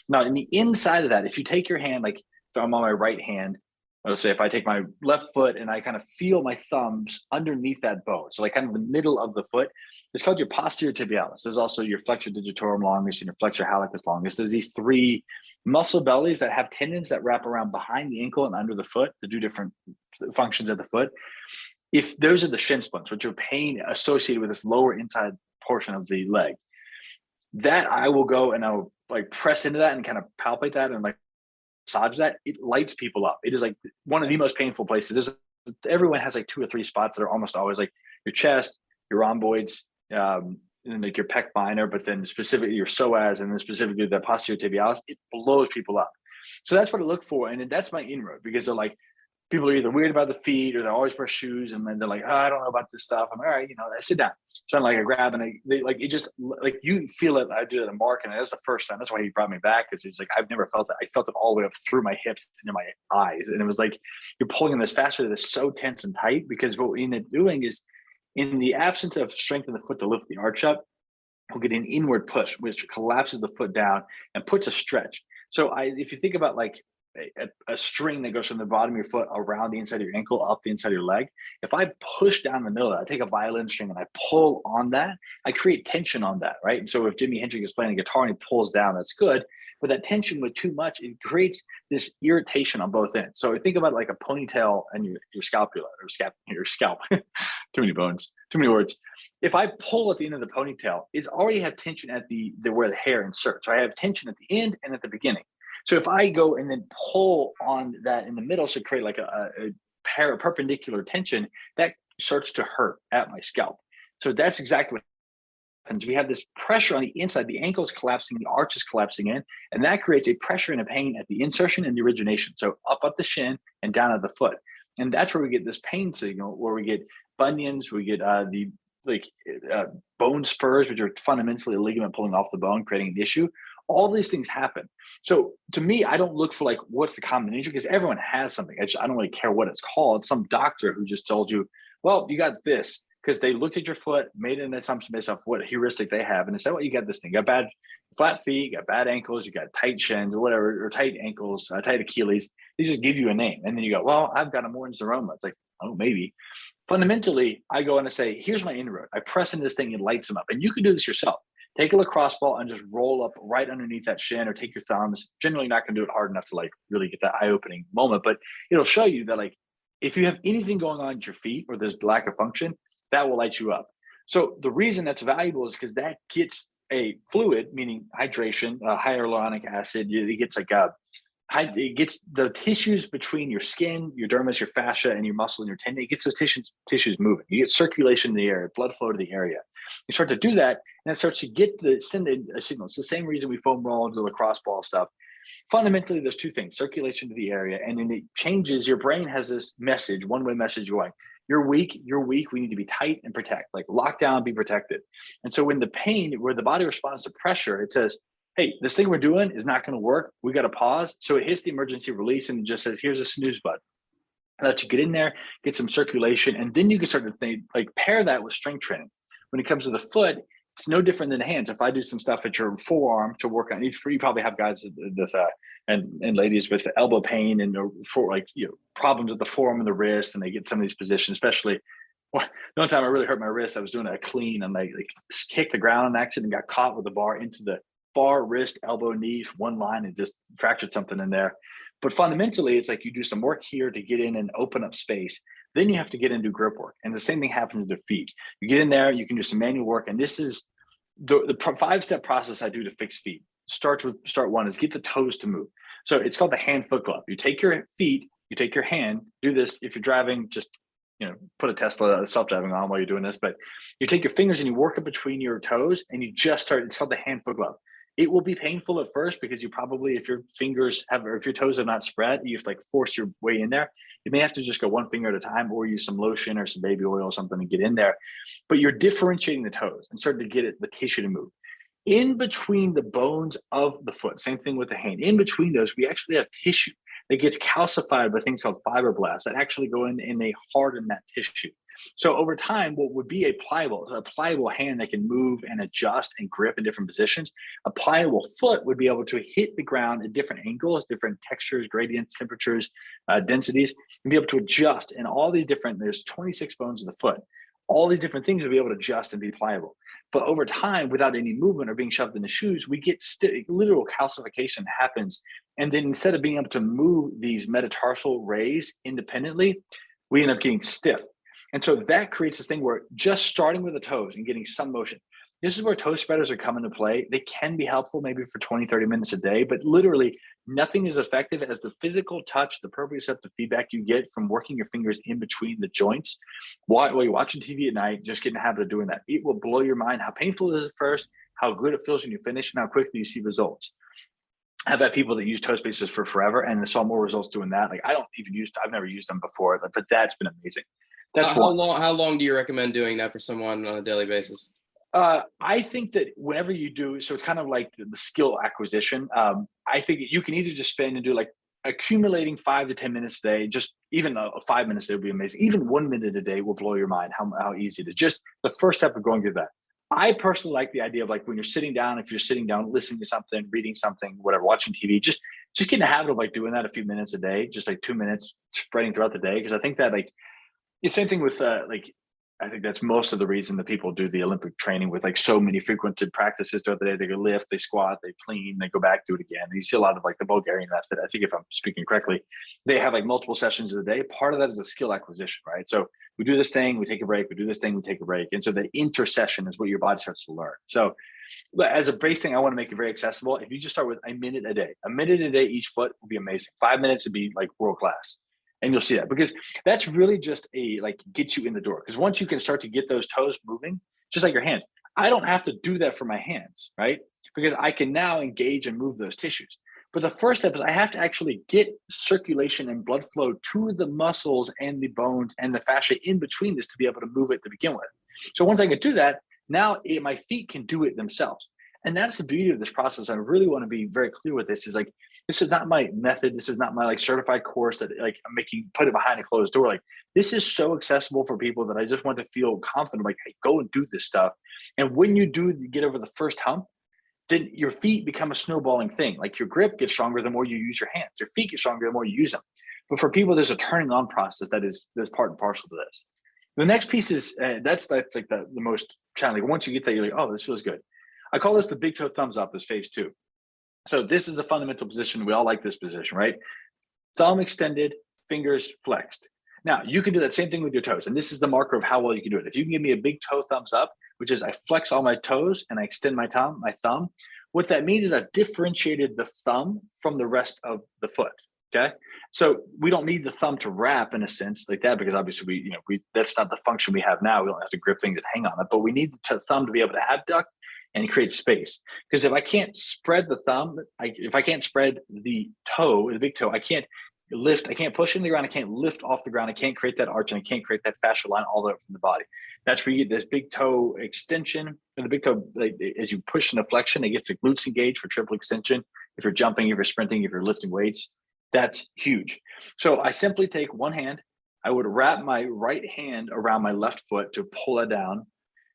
Now, in the inside of that, if you take your hand, like if I'm on my right hand, let's say if I take my left foot and I kind of feel my thumbs underneath that bone, so like kind of the middle of the foot, it's called your posterior tibialis. There's also your flexor digitorum longus and your flexor hallucis longus. There's these three muscle bellies that have tendons that wrap around behind the ankle and under the foot to do different functions at the foot. If those are the shin splints, which are pain associated with this lower inside portion of the leg, that I will go and I'll like press into that and kind of palpate that and like massage that. It lights people up. It is like one of the most painful places. Everyone has like 2 or 3 spots that are almost always like your chest, your rhomboids, and like your pec minor, but then specifically your psoas, and then specifically the posterior tibialis. It blows people up. So that's what I look for, and that's my inroad, because they're like, people are either weird about the feet or they always wear shoes, and then they're like, oh, I don't know about this stuff. I'm all right, I sit down. So I'm like, I grab and they like, it just like, you feel it. I do it at Mark, and that's the first time. That's why he brought me back, because he's like, I've never felt it. I felt it all the way up through my hips into my eyes, and it was like you're pulling this fascia that is so tense and tight, because what we end up doing is, in the absence of strength in the foot to lift the arch up, we'll get an inward push, which collapses the foot down and puts a stretch. So if you think about like a string that goes from the bottom of your foot around the inside of your ankle, up the inside of your leg. If I push down the middle of that, I take a violin string and I pull on that, I create tension on that, right? And so if Jimi Hendrix is playing a guitar and he pulls down, that's good. But that tension with too much, it creates this irritation on both ends. So think about like a ponytail and your scapula or your scalp. Too many bones, too many words. If I pull at the end of the ponytail, it's already have tension at the where the hair inserts. So I have tension at the end and at the beginning. So if I go and then pull on that in the middle, so create like a perpendicular tension, that starts to hurt at my scalp. So that's exactly what happens. We have this pressure on the inside, the ankle is collapsing, the arch is collapsing in, and that creates a pressure and a pain at the insertion and the origination. So up the shin and down at the foot. And that's where we get this pain signal, where we get bunions, we get bone spurs, which are fundamentally a ligament pulling off the bone, creating an issue. All these things happen. So to me, I don't look for like, what's the common injury? Because everyone has something. I don't really care what it's called. Some doctor who just told you, well, you got this, because they looked at your foot, made an assumption based off what heuristic they have. And they said, well, you got this thing. You got bad flat feet, you got bad ankles, you got tight shins or whatever, or tight ankles, tight Achilles. They just give you a name. And then you go, well, I've got a Morton's neuroma. It's like, oh, maybe. Fundamentally, I go in and say, here's my inroad. I press into this thing and lights them up. And you can do this yourself. Take a lacrosse ball and just roll up right underneath that shin, or take your thumbs. Generally not going to do it hard enough to like really get that eye-opening moment, but it'll show you that like if you have anything going on at your feet or there's lack of function, that will light you up. So the reason that's valuable is because that gets a fluid, meaning hydration, hyaluronic acid. It gets like it gets the tissues between your skin, your dermis, your fascia, and your muscle and your tendon. It gets those tissues moving. You get circulation in the area, blood flow to the area. You start to do that, and it starts to send a signal. It's the same reason we foam roll into the lacrosse ball stuff. Fundamentally, there's two things: circulation to the area, and then it changes. Your brain has this message, one-way message going. You're weak. We need to be tight and protect, like lock down, be protected. And so when the pain, where the body responds to pressure, it says, hey, this thing we're doing is not going to work. We got to pause. So it hits the emergency release and it just says, here's a snooze button. Let you get in there, get some circulation, and then you can start to think, like pair that with strength training. When it comes to the foot, it's no different than the hands. If I do some stuff at your forearm to work on, you probably have guys with and ladies with elbow pain and for problems with the forearm and the wrist, and they get some of these positions. Especially, the only time I really hurt my wrist, I was doing a clean and like kicked the ground on accident and got caught with the bar into the bar, wrist, elbow, knee, one line, and just fractured something in there. But fundamentally, it's like you do some work here to get in and open up space. Then you have to get into grip work. And the same thing happens with their feet. You get in there, you can do some manual work. And this is the 5-step process I do to fix feet. Start one is get the toes to move. So it's called the hand-foot glove. You take your feet, you take your hand, do this. If you're driving, just put a Tesla self-driving on while you're doing this. But you take your fingers and you work it between your toes, and you just start. It's called the hand-foot glove. It will be painful at first because you probably, if your toes have not spread, you have to like force your way in there. You may have to just go one finger at a time, or use some lotion or some baby oil or something to get in there. But you're differentiating the toes and starting to get the tissue to move. In between the bones of the foot, same thing with the hand. In between those, we actually have tissue that gets calcified by things called fibroblasts that actually go in and they harden that tissue. So over time, what would be a pliable hand that can move and adjust and grip in different positions, a pliable foot would be able to hit the ground at different angles, different textures, gradients, temperatures, densities, and be able to adjust. And all these there's 26 bones in the foot. All these different things will be able to adjust and be pliable. But over time, without any movement or being shoved in the shoes, we get literal calcification happens. And then instead of being able to move these metatarsal rays independently, we end up getting stiff. And so that creates this thing where just starting with the toes and getting some motion. This is where toe spreaders are coming to play. They can be helpful maybe for 20, 30 minutes a day, but literally nothing is effective as the physical touch, the proprioceptive feedback you get from working your fingers in between the joints while you're watching TV at night, just get in the habit of doing that. It will blow your mind how painful it is at first, how good it feels when you finish, and how quickly you see results. I've had people that use toe spacers for forever and saw more results doing that. Like I've never used them before, but that's been amazing. That's how long do you recommend doing that for someone on a daily basis? I think that whenever you do, so it's kind of like the skill acquisition. I think you can either just spend and do like accumulating 5 to 10 minutes a day. Just even 5 minutes a day would be amazing. Even 1 minute a day will blow your mind how easy it is. Just the first step of going through that. I personally like the idea of like when you're sitting down, if you're sitting down, listening to something, reading something, whatever, watching TV, just just get in the habit of like doing that a few minutes a day, just like 2 minutes spreading throughout the day. Because I think that like the same thing with like, I think that's most of the reason that people do the Olympic training with like so many frequented practices throughout the day. They go lift, they squat, they clean, they go back, do it again. And you see a lot of like the Bulgarian method. I think if I'm speaking correctly, they have like multiple sessions a day. Part of that is the skill acquisition, right? So we do this thing, we take a break, we do this thing, we take a break. And so the intercession is what your body starts to learn. So as a base thing, I want to make it very accessible. If you just start with a minute a day each foot will be amazing. 5 minutes would be like world class. And you'll see that, because that's really just a like gets you in the door. Because once you can start to get those toes moving, just like your hands, I don't have to do that for my hands, right? Because I can now engage and move those tissues. But the first step is I have to actually get circulation and blood flow to the muscles and the bones and the fascia in between this to be able to move it to begin with. So once I can do that, now my feet can do it themselves. And that's the beauty of this process. I really want to be very clear with this, is like, this is not my method. This is not my like certified course that like I'm put it behind a closed door. Like, this is so accessible for people that I just want to feel confident, like, hey, go and do this stuff. And when you do get over the first hump, then your feet become a snowballing thing. Like your grip gets stronger the more you use your hands. Your feet get stronger the more you use them. But for people, there's a turning on process that's part and parcel to this. The next piece is that's like the most challenging. Once you get that, you're like, oh, this feels good. I call this the big toe thumbs up as phase 2. So this is a fundamental position. We all like this position, right? Thumb extended, fingers flexed. Now you can do that same thing with your toes. And this is the marker of how well you can do it. If you can give me a big toe thumbs up, which is I flex all my toes and I extend my thumb, what that means is I've differentiated the thumb from the rest of the foot. Okay. So we don't need the thumb to wrap in a sense like that, because obviously that's not the function we have now. We don't have to grip things and hang on it, but we need the thumb to be able to abduct and create space. Because if I can't spread the thumb, if I can't spread the toe, the big toe, I can't lift, I can't push in the ground, I can't lift off the ground, I can't create that arch, and I can't create that fascial line all the way up from the body. That's where you get this big toe extension. And the big toe, like, as you push in a flexion, it gets the glutes engaged for triple extension. If you're jumping, if you're sprinting, if you're lifting weights, that's huge. So I simply take one hand, I would wrap my right hand around my left foot to pull it down.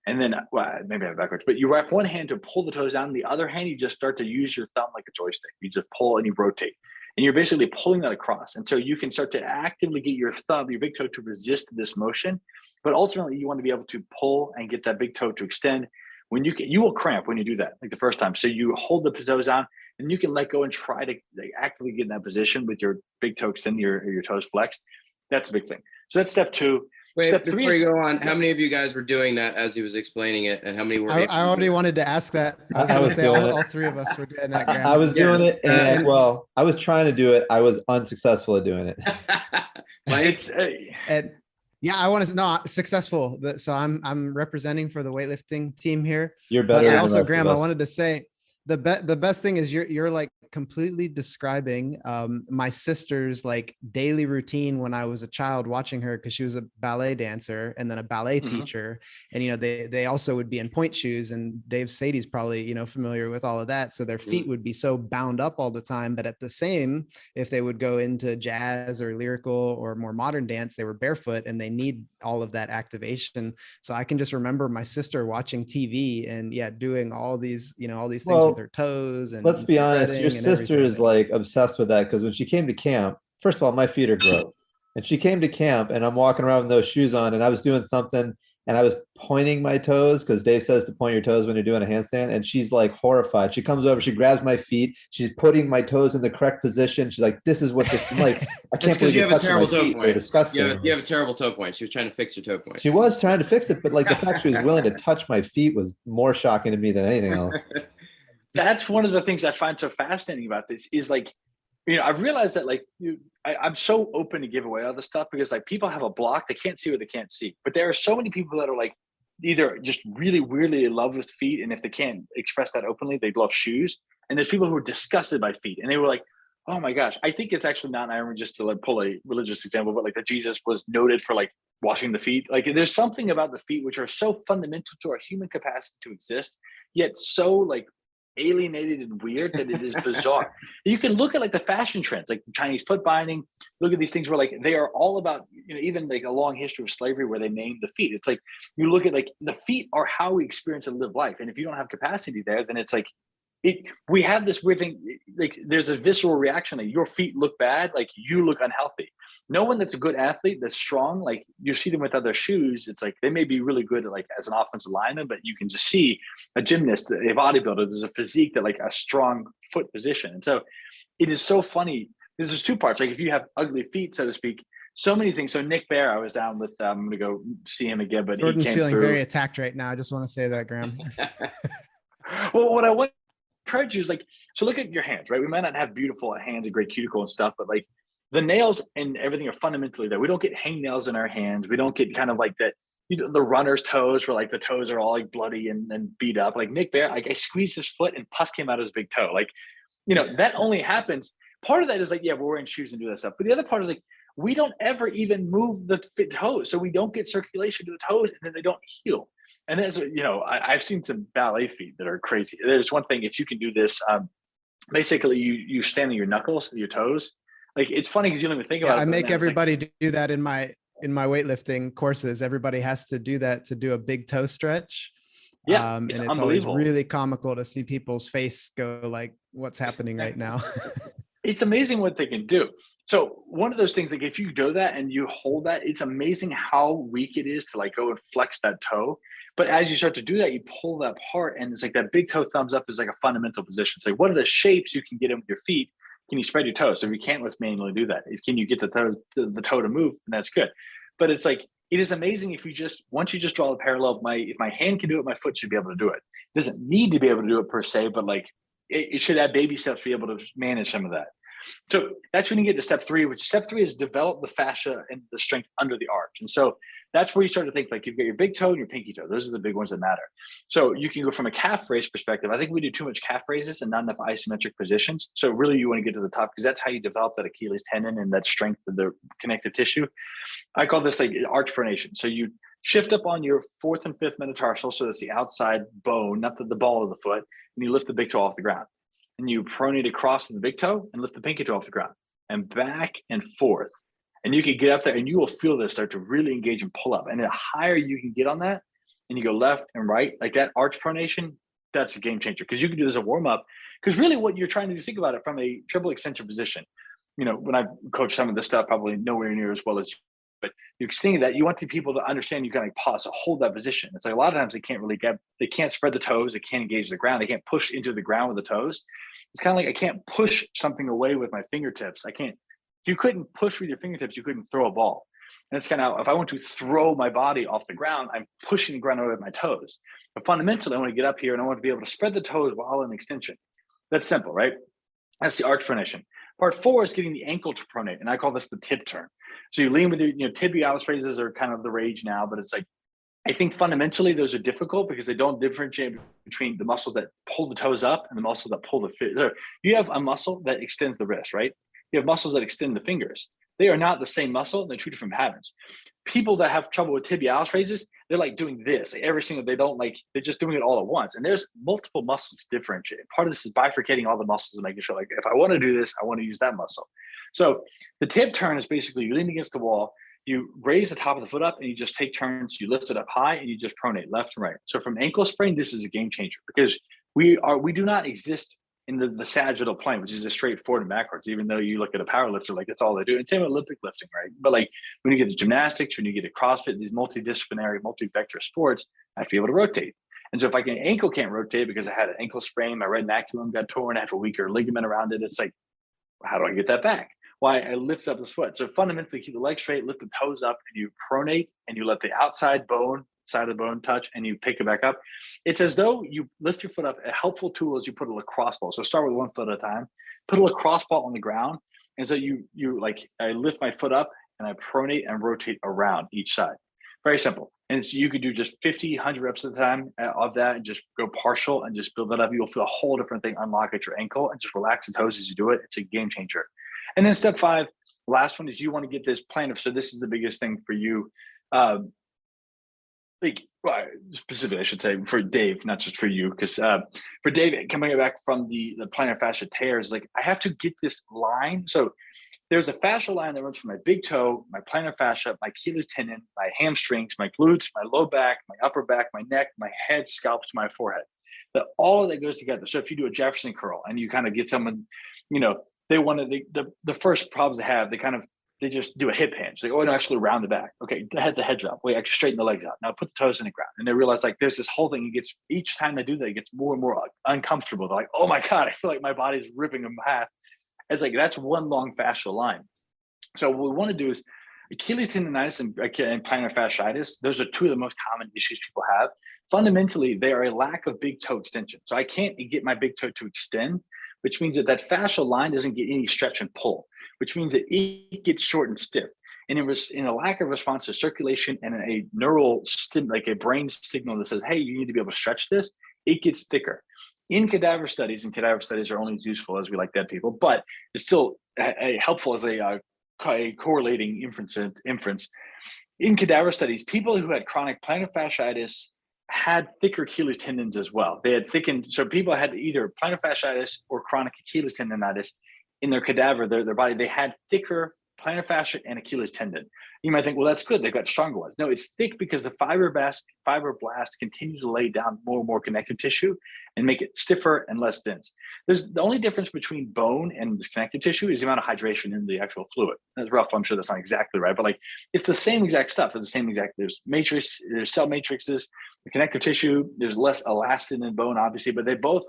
And then, well, maybe I have it backwards, but you wrap one hand to pull the toes down. The other hand, you just start to use your thumb like a joystick. You just pull and you rotate. And you're basically pulling that across. And so you can start to actively get your thumb, your big toe, to resist this motion. But ultimately, you want to be able to pull and get that big toe to extend. When you will cramp when you do that, like the first time. So you hold the toes down and you can let go and try to actively get in that position with your big toe extended, your toes flexed. That's a big thing. So that's step 2. Wait, step before 3 you go on, how many of you guys were doing that as he was explaining it, and how many were? I already wanted to ask that. I was going to say all 3 of us were doing that. Graham. I was doing it, and well, I was trying to do it. I was unsuccessful at doing it. Yeah, I want to know successful. So I'm representing for the weightlifting team here. You're better. But also, Graham, I wanted to say the best thing is you're like completely describing my sister's like daily routine when I was a child, watching her, because she was a ballet dancer and then a ballet teacher, and they also would be in point shoes, and Dave Sadie's probably familiar with all of that, so their feet would be so bound up all the time. But at the same, if they would go into jazz or lyrical or more modern dance, they were barefoot and they need all of that activation. So I can just remember my sister watching TV and doing all these things with her toes. And let's be honest, your sister is like obsessed with that, because when she came to camp, first of all, my feet are gross, and she came to camp and I'm walking around with those shoes on, and I was doing something and I was pointing my toes, because Dave says to point your toes when you're doing a handstand, and she's like horrified. She comes over, she grabs my feet, she's putting my toes in the correct position. She's like, this is what this is like. I can't believe you have a terrible toe point. Disgusting. You have a terrible toe point. She was trying to fix your toe point. She was trying to fix it, but like the fact she was willing to touch my feet was more shocking to me than anything else. That's one of the things I find so fascinating about this is like, I've realized that like I'm so open to give away all this stuff, because like people have a block, they can't see what they can't see. But there are so many people that are like either just really weirdly in love with feet, and if they can't express that openly, they love shoes. And there's people who are disgusted by feet, and they were like, oh my gosh, I think it's actually not irony, just to like pull a religious example, but like that Jesus was noted for like washing the feet. Like there's something about the feet which are so fundamental to our human capacity to exist, yet so like alienated and weird that it is bizarre. You can look at like the fashion trends, like Chinese foot binding, look at these things where like they are all about, even like a long history of slavery where they named the feet. It's like, you look at like the feet are how we experience and live life. And if you don't have capacity there, then it's like, we have this weird thing, like there's a visceral reaction that your feet look bad, like you look unhealthy. No one that's a good athlete, that's strong, like you see them with other shoes, it's like they may be really good at, like as an offensive lineman, but you can just see a gymnast, a bodybuilder, there's a physique that like a strong foot position. And so it is so funny. There's two parts. Like if you have ugly feet, so to speak, so many things. So Nick Bear, I was down with, I'm going to go see him again, but Jordan's he came feeling through. very attacked right now. I just want to say that, Graham. Well, what I want to encourage you is like, so look at your hands, right? We might not have beautiful hands and great cuticle and stuff, but like the nails and everything are fundamentally there. We don't get hangnails in our hands. We don't get kind of like the runner's toes where like the toes are all like bloody and beat up. Like Nick Bear, like I squeezed his foot and pus came out of his big toe. Like, that only happens. Part of that is like, yeah, we're wearing shoes and do that stuff. But the other part is like, we don't ever even move the toes. So we don't get circulation to the toes and then they don't heal. And there's, I've seen some ballet feet that are crazy. There's one thing, if you can do this, basically you stand on your knuckles, your toes. Like, it's funny because you don't even think about it. I make everybody do that in my weightlifting courses. Everybody has to do that to do a big toe stretch. Yeah, and it's always really comical to see people's face go like, what's happening right now? It's amazing what they can do. So one of those things, like if you do that and you hold that, it's amazing how weak it is to like go and flex that toe. But as you start to do that, you pull that apart and it's like that big toe thumbs up is like a fundamental position. It's like, what are the shapes you can get in with your feet? Can you spread your toes? So if you can't, let's manually do that. Can you get the toe to move? And that's good. But it's like, it is amazing if once you just draw the parallel, if my hand can do it, my foot should be able to do it. It doesn't need to be able to do it per se, but like it should have baby steps to be able to manage some of that. So that's when you get to step three, which step three is develop the fascia and the strength under the arch. And so that's where you start to think like you've got your big toe and your pinky toe. Those are the big ones that matter. So you can go from a calf raise perspective. I think we do too much calf raises and not enough isometric positions. So really you want to get to the top because that's how you develop that Achilles tendon and that strength of the connective tissue. I call this like arch pronation. So you shift up on your fourth and fifth metatarsal. So that's the outside bone, not the ball of the foot. And you lift the big toe off the ground. And you pronate across the big toe and lift the pinky toe off the ground and back and forth. And you can get up there and you will feel this start to really engage and pull up. And the higher you can get on that and you go left and right, like that arch pronation, that's a game changer because you can do this as a warm up. Because really what you're trying to do, think about it from a triple extension position. When I coach some of this stuff, probably nowhere near as well as you, but you're extending that, you want the people to understand you can like pause, so hold that position. It's like a lot of times they can't spread the toes, they can't engage the ground, they can't push into the ground with the toes. It's kind of like I can't push something away with my fingertips. If you couldn't push with your fingertips, you couldn't throw a ball. And it's kind of, if I want to throw my body off the ground, I'm pushing the ground away with my toes. But fundamentally, I want to get up here and I want to be able to spread the toes while in extension. That's simple, right? That's the arch pronation. Part 4 is getting the ankle to pronate, and I call this the tib turn. So you lean with your tibialis raises are kind of the rage now, but it's like, I think fundamentally those are difficult because they don't differentiate between the muscles that pull the toes up and the muscles that pull the feet. You have a muscle that extends the wrist, right? You have muscles that extend the fingers. They are not the same muscle. They're two different patterns. People that have trouble with tibialis raises, they're like doing this like every single, they're just doing it all at once. And there's multiple muscles to differentiate. Part of this is bifurcating all the muscles and making sure like, if I want to do this, I want to use that muscle. So the tib turn is basically you lean against the wall, you raise the top of the foot up and you just take turns, you lift it up high and you just pronate left and right. So from ankle sprain, this is a game changer because we do not exist in the sagittal plane, which is just straight forward and backwards, even though you look at a power lifter, like that's all they do. And same with Olympic lifting, right? But like when you get to gymnastics, when you get to CrossFit, these multidisciplinary, multi-vector sports, I have to be able to rotate. And so if ankle can't rotate because I had an ankle sprain, my retinaculum got torn, I have a weaker ligament around it. It's like, how do I get that back? Why I lift up this foot. So fundamentally keep the leg straight, lift the toes up and you pronate and you let the outside bone, side of the bone touch and you pick it back up. It's as though you lift your foot up. A helpful tool is you put a lacrosse ball. So start with one foot at a time, put a lacrosse ball on the ground. And so you like, I lift my foot up and I pronate and rotate around each side. Very simple. And so you could do just 50, 100 reps at a time of that and just go partial and just build that up. You'll feel a whole different thing unlock at your ankle and just relax the toes as you do it. It's a game changer. And then step 5, last one is you want to get this plantar. So this is the biggest thing for you. Specifically, I should say for Dave, not just for you, because for Dave coming back from the plantar fascia tears, like I have to get this line. So there's a fascial line that runs from my big toe, my plantar fascia, my Achilles tendon, my hamstrings, my glutes, my low back, my upper back, my neck, my head, scalp to my forehead. that all of that goes together. So if you do a Jefferson curl and you kind of get someone, they want to, the first problems they just do a hip hinge. They actually round the back. Okay, the head drop. Wait, actually straighten the legs out. Now put the toes in the ground. And they realize like there's this whole thing. Each time they do that, it gets more and more uncomfortable. They're like, oh my God, I feel like my body's ripping in half. It's like, that's one long fascial line. So what we want to do is Achilles tendonitis and plantar fasciitis. Those are two of the most common issues people have. Fundamentally, they are a lack of big toe extension. So I can't get my big toe to extend, which means that fascial line doesn't get any stretch and pull, which means that it gets short and stiff. And in a lack of response to circulation and a neural like a brain signal that says, hey, you need to be able to stretch this, it gets thicker. In cadaver studies, and cadaver studies are only as useful as we like dead people, but it's still helpful as a correlating inference. In cadaver studies, people who had chronic plantar fasciitis had thicker Achilles tendons as well. They had thickened, so people had either plantar fasciitis or chronic Achilles tendonitis in their cadaver, their body. They had thicker plantar fascia and Achilles tendon. You might think, well, that's good. They've got stronger ones. No, it's thick because the fibroblast continue to lay down more and more connective tissue and make it stiffer and less dense. The only difference between bone and this connective tissue is the amount of hydration in the actual fluid. That's rough. I'm sure that's not exactly right, but like it's the same exact stuff. It's the same exact, there's cell matrices, the connective tissue, there's less elastin in bone, obviously, but they both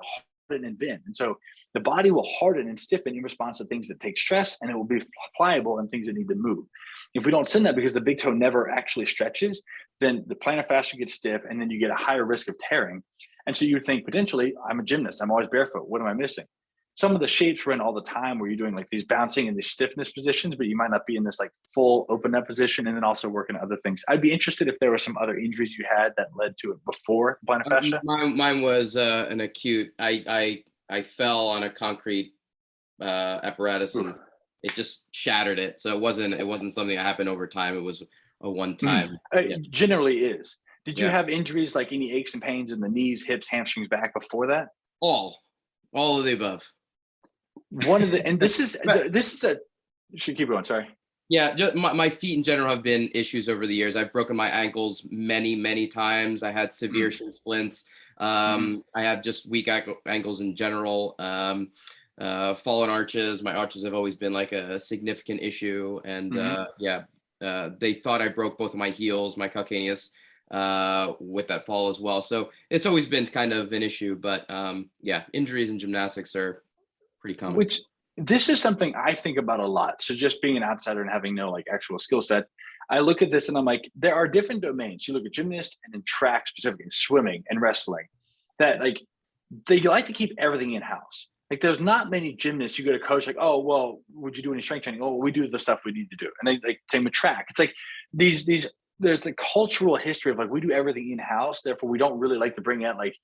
harden and bend. And so the body will harden and stiffen in response to things that take stress, and it will be pliable in things that need to move. If we don't send that because the big toe never actually stretches, then the plantar fascia gets stiff, and then you get a higher risk of tearing. And so you would think, potentially, I'm a gymnast, I'm always barefoot, what am I missing? Some of the shapes we're in all the time where you're doing like these bouncing and these stiffness positions, but you might not be in this like full open up position, and then also working other things. I'd be interested if there were some other injuries you had that led to it before plantar fascia. Mine was an acute. I fell on a concrete apparatus and it just shattered it. So it wasn't something that happened over time. It was a one time. Generally is. Did you have injuries like any aches and pains in the knees, hips, hamstrings, back before that? All of the above. Should keep going. Sorry. Yeah, just my feet in general have been issues over the years. I've broken my ankles many times. I had severe shin splints. I have just weak ankles in general. Fallen arches. My arches have always been like a significant issue. And they thought I broke both of my heels, my calcaneus, with that fall as well. So it's always been kind of an issue. But injuries in gymnastics are pretty common. This is something I think about a lot. So just being an outsider and having no like actual skill set, I look at this and I'm like, there are different domains. You look at gymnasts and then track specifically, swimming and wrestling, that like they like to keep everything in house. Like there's not many gymnasts you go to coach like, oh, well, would you do any strength training? Oh, we do the stuff we need to do. And they like same with track. It's like these there's the cultural history of like, we do everything in house. Therefore we don't really like to bring out like,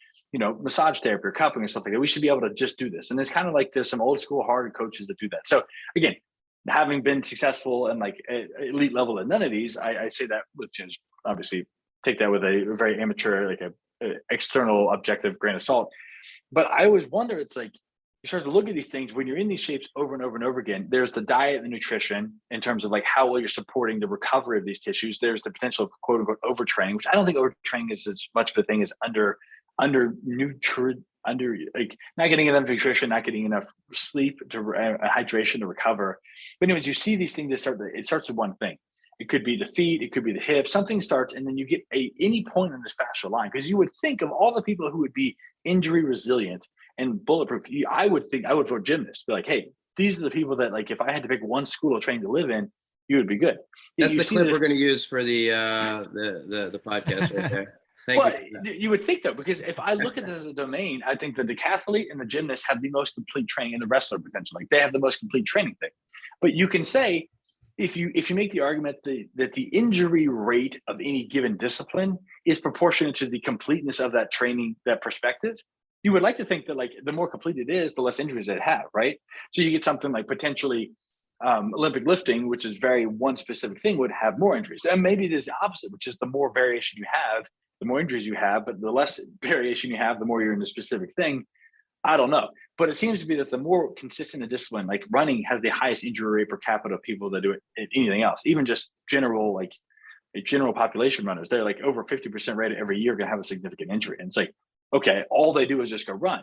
massage therapy or cupping or something, that we should be able to just do this. And it's kind of like there's some old school hard coaches that do that. So again, having been successful and like elite level at none of these, I say that, which is obviously take that with a very amateur, like a external objective grain of salt. But I always wonder, it's like, you start to look at these things when you're in these shapes over and over and over again. There's the diet and the nutrition in terms of like how well you're supporting the recovery of these tissues. There's the potential of quote unquote overtraining, which I don't think overtraining is as much of a thing as under like not getting enough nutrition, not getting enough sleep to hydration to recover. But anyways, you see these things that it starts with one thing. It could be the feet, it could be the hips, something starts, and then you get any point in this fascial line. Because you would think of all the people who would be injury resilient and bulletproof, I would vote gymnasts. Be like, hey, these are the people that like if I had to pick one school of training to live in, you would be good. That's the clip we're going to use for the podcast right there. You would think though, because if I look at this as a domain, I think the decathlete and the gymnast have the most complete training, and the wrestler potential, like they have the most complete training thing. But you can say, if you make the argument that the injury rate of any given discipline is proportionate to the completeness of that training, that perspective, you would like to think that like the more complete it is, the less injuries it have, right? So you get something like potentially Olympic lifting, which is very one specific thing, would have more injuries. And maybe there's the opposite, which is the more variation you have, the more injuries you have, but the less variation you have, the more you're in the specific thing. I don't know. But it seems to be that the more consistent a discipline, like running has the highest injury rate per capita of people that do it anything else, even just general, like general population runners, they're like over 50% rate every year going to have a significant injury. And it's like, okay, all they do is just go run.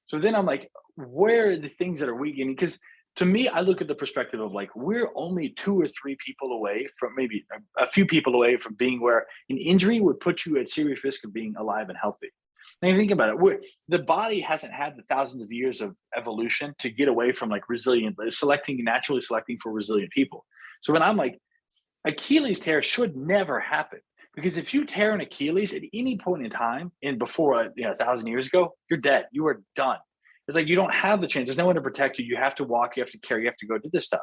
So then I'm like, where are the things that are weakening? Because to me, I look at the perspective of like, we're only 2 or 3 people away from, maybe a few people away from being where an injury would put you at serious risk of being alive and healthy. And you think about it, the body hasn't had the thousands of years of evolution to get away from like naturally selecting for resilient people. So when I'm like, Achilles tear should never happen, because if you tear an Achilles at any point in time, and before 1,000 years ago, you're dead. You are done. It's like you don't have the chance. There's no one to protect you. You have to walk. You have to carry. You have to go do this stuff.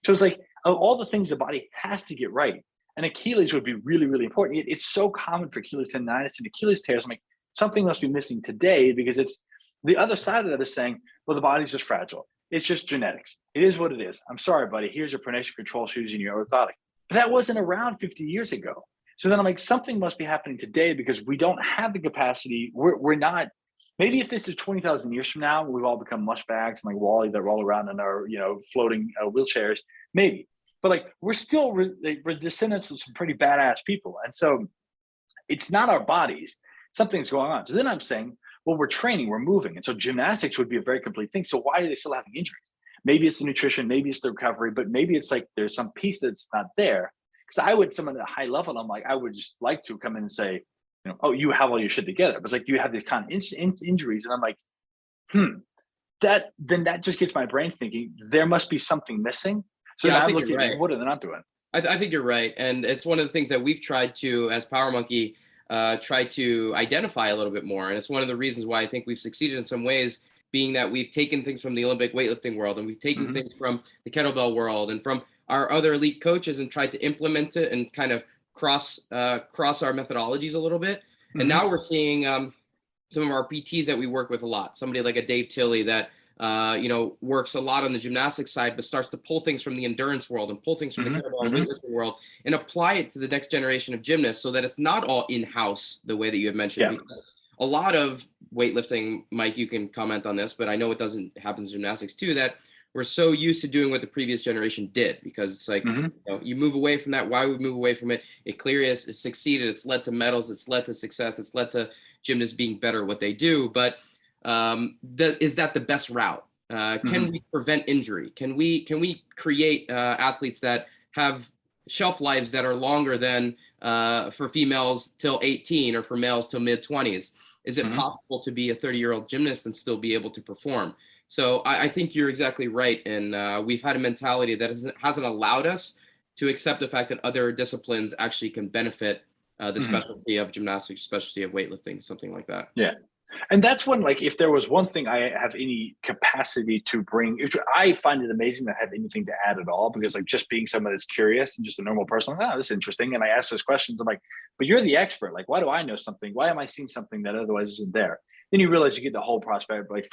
So it's like of all the things the body has to get right, and Achilles would be really, really important. It's so common for Achilles tendonitis and Achilles tears. I'm like, something must be missing today, because it's the other side of that is saying, well, the body's just fragile. It's just genetics. It is what it is. I'm sorry, buddy. Here's your pronation control shoes and your orthotic. But that wasn't around 50 years ago. So then I'm like, something must be happening today, because we don't have the capacity. We're not, maybe if this is 20,000 years from now, we've all become mush bags and like Wally that roll around in our, floating wheelchairs, maybe. But like, we're still we're descendants of some pretty badass people. And so it's not our bodies. Something's going on. So then I'm saying, well, we're training, we're moving. And so gymnastics would be a very complete thing. So why are they still having injuries? Maybe it's the nutrition, maybe it's the recovery, but maybe it's like there's some piece that's not there. Because someone at a high level, I'm like, I would just like to come in and say, oh, you have all your shit together. But it's like, you have these kind of injuries. And I'm like, that just gets my brain thinking, there must be something missing. So now I'm looking at what are they not doing? I think you're right. And it's one of the things that we've tried to, as Power Monkey, try to identify a little bit more. And it's one of the reasons why I think we've succeeded in some ways, being that we've taken things from the Olympic weightlifting world, and we've taken things from the kettlebell world and from our other elite coaches and tried to implement it and kind of cross our methodologies a little bit. And now we're seeing some of our PTs that we work with a lot, somebody like a Dave Tilley that works a lot on the gymnastics side, but starts to pull things from the endurance world and pull things from the kettlebell weightlifting world and apply it to the next generation of gymnasts, so that it's not all in-house the way that you had mentioned. Yeah. A lot of weightlifting, Mike, you can comment on this, but I know it doesn't happen in gymnastics too, that we're so used to doing what the previous generation did, because it's like, you move away from that. Why would we move away from it? It clearly has succeeded. It's led to medals. It's led to success. It's led to gymnasts being better at what they do. But is that the best route? Can we prevent injury? Can we create athletes that have shelf lives that are longer than for females till 18 or for males till mid-20s? Is it possible to be a 30-year-old gymnast and still be able to perform? So I think you're exactly right. And we've had a mentality that hasn't allowed us to accept the fact that other disciplines actually can benefit the specialty of gymnastics, specialty of weightlifting, something like that. Yeah. And that's when, like, if there was one thing I have any capacity to bring, I find it amazing to have anything to add at all, because like just being someone that's curious and just a normal person, like, oh, this is interesting. And I ask those questions. I'm like, but you're the expert. Like, why do I know something? Why am I seeing something that otherwise isn't there? Then you realize you get the whole prospect, like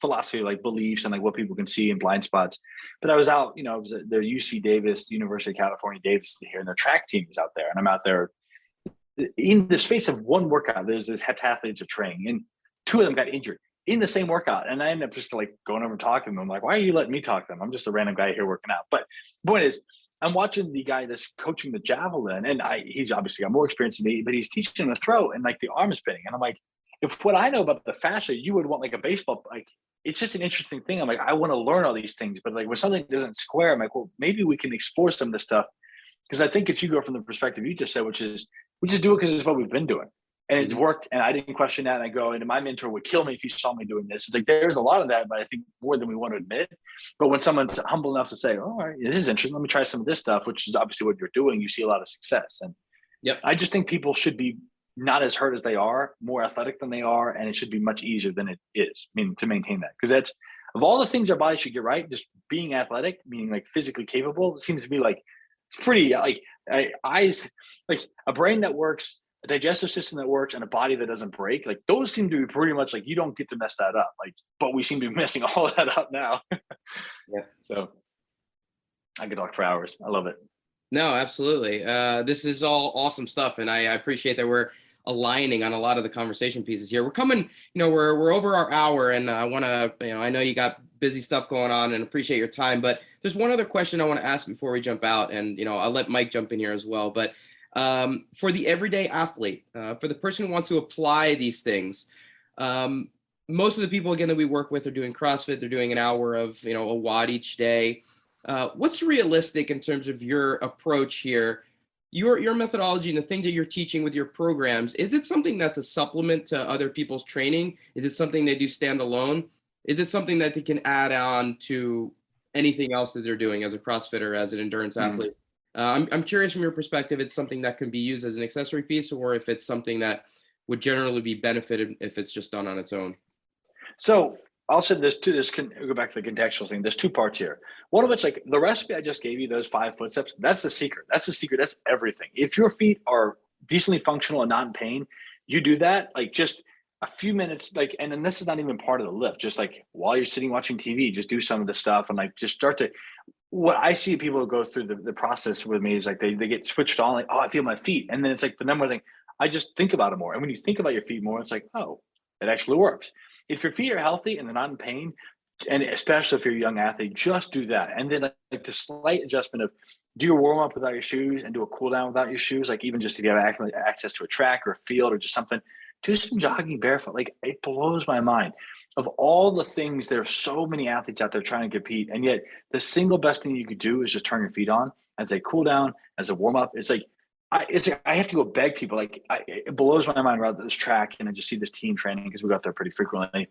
philosophy, like beliefs and like what people can see in blind spots. But I was out, I was at their UC Davis, University of California, Davis here, and their track team is out there. And I'm out there in the space of one workout. There's this heptathletes are training, and 2 of them got injured in the same workout. And I ended up just like going over and talking to them. I'm like, why are you letting me talk to them? I'm just a random guy here working out. But the point is, I'm watching the guy that's coaching the javelin, and he's obviously got more experience than me, but he's teaching him to throw, and like the arm is spinning. And I'm like, if what I know about the fascia, you would want like a baseball, like it's just an interesting thing. I'm like, I want to learn all these things, but like when something doesn't square, I'm like, well, maybe we can explore some of this stuff. Because I think if you go from the perspective you just said, which is we just do it because it's what we've been doing. And it's worked, and I didn't question that. And I go, and my mentor would kill me if he saw me doing this. It's like, there's a lot of that, but I think more than we want to admit. But when someone's humble enough to say, oh, all right, this is interesting, let me try some of this stuff, which is obviously what you're doing, you see a lot of success. And I just think people should be not as hurt as they are, more athletic than they are, and it should be much easier than it is, to maintain that. Because that's, of all the things our body should get right, just being athletic, meaning like physically capable, it seems to be like, it's pretty like eyes, like a brain that works, a digestive system that works, and a body that doesn't break. Like those seem to be pretty much like, you don't get to mess that up. Like, but we seem to be messing all of that up now. So I could talk for hours. I love it. No, absolutely. This is all awesome stuff. And I appreciate that we're aligning on a lot of the conversation pieces here. We're coming, we're over our hour, and I want to, I know you got busy stuff going on and appreciate your time, but there's one other question I want to ask before we jump out, and, I'll let Mike jump in here as well. But for the everyday athlete, for the person who wants to apply these things, Most of the people, again, that we work with are doing CrossFit. They're doing an hour of, a watt each day. What's realistic in terms of your approach here? Your methodology and the things that you're teaching with your programs, is it something that's a supplement to other people's training? Is it something they do standalone? Is it something that they can add on to anything else that they're doing as a CrossFitter, as an endurance athlete? I'm curious from your perspective, it's something that can be used as an accessory piece, or if it's something that would generally be benefited if it's just done on its own. So I'll say this too. This can go back to the contextual thing. There's two parts here. One of which, like the recipe I just gave you, those 5 footsteps, that's the secret. That's the secret. That's everything. If your feet are decently functional and not in pain, you do that, like just a few minutes, like, and then this is not even part of the lift. Just like while you're sitting watching TV, just do some of the stuff and like just start to. What I see people go through the process with me is like they get switched on, like, oh, I feel my feet, and then it's like the number one thing. I just think about it more, and when you think about your feet more, it's like, oh, it actually works. If your feet are healthy and they're not in pain, and especially if you're a young athlete, just do that. And then like the slight adjustment of do your warm up without your shoes and do a cool down without your shoes. Like even just if you have access to a track or a field or just something, do some jogging barefoot. Like it blows my mind. Of all the things, there are so many athletes out there trying to compete. And yet the single best thing you could do is just turn your feet on as a cool down, as a warm up. It's like, I have to go beg people. Like it blows my mind around this track, and I just see this team training because we go out there pretty frequently,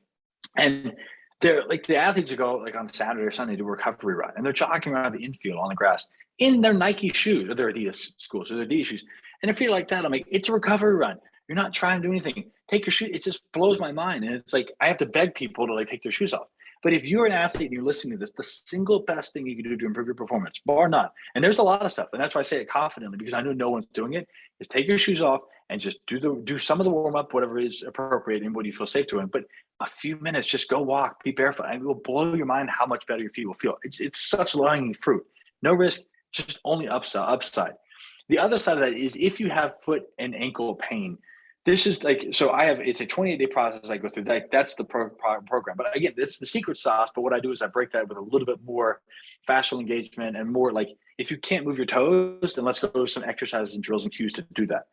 and they're like the athletes who go like on Saturday or Sunday to recovery run, and they're jogging around the infield on the grass in their Nike shoes or their Adidas schools or their Adidas shoes, and I feel like that. I'm like, it's a recovery run. You're not trying to do anything. Take your shoes. It just blows my mind, and it's like I have to beg people to like take their shoes off. But if you're an athlete and you're listening to this, the single best thing you can do to improve your performance, bar none, and there's a lot of stuff, and that's why I say it confidently because I know no one's doing it, is take your shoes off and just do some of the warm up, whatever is appropriate and what you feel safe doing. But a few minutes, just go walk, be barefoot, and it will blow your mind how much better your feet will feel. It's such low-hanging fruit, no risk, just only upside. The other side of that is if you have foot and ankle pain. This is like, so it's a 28-day process I go through. That's the program. But again, this is the secret sauce. But what I do is I break that with a little bit more fascial engagement and more like, if you can't move your toes, then let's go to some exercises and drills and cues to do that.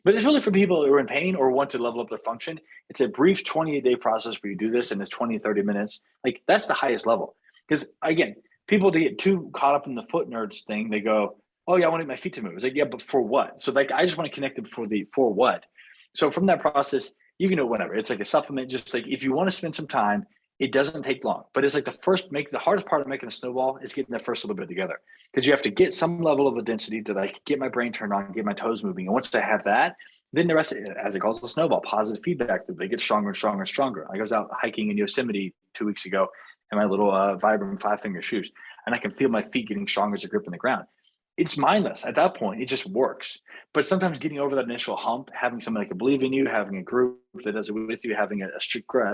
But it's really for people who are in pain or want to level up their function. It's a brief 28-day process where you do this in this 20, 30 minutes. Like that's the highest level. Because again, people get too caught up in the foot nerds thing. They go, oh yeah, I want to get my feet to move. It's like, yeah, but for what? So like, I just want to connect them for what? So from that process, you can do whatever. It's like a supplement. Just like if you want to spend some time, it doesn't take long. But it's like the hardest part of making a snowball is getting that first little bit together. Because you have to get some level of a density to like get my brain turned on, get my toes moving. And once I have that, then the rest of it, as it calls the snowball, positive feedback loop, they get stronger and stronger and stronger. I was out hiking in Yosemite 2 weeks ago in my little Vibram 5-finger shoes, and I can feel my feet getting stronger as I grip in the ground. It's mindless at that point. It just works. But sometimes getting over that initial hump, having someone that can believe in you, having a group that does it with you, having a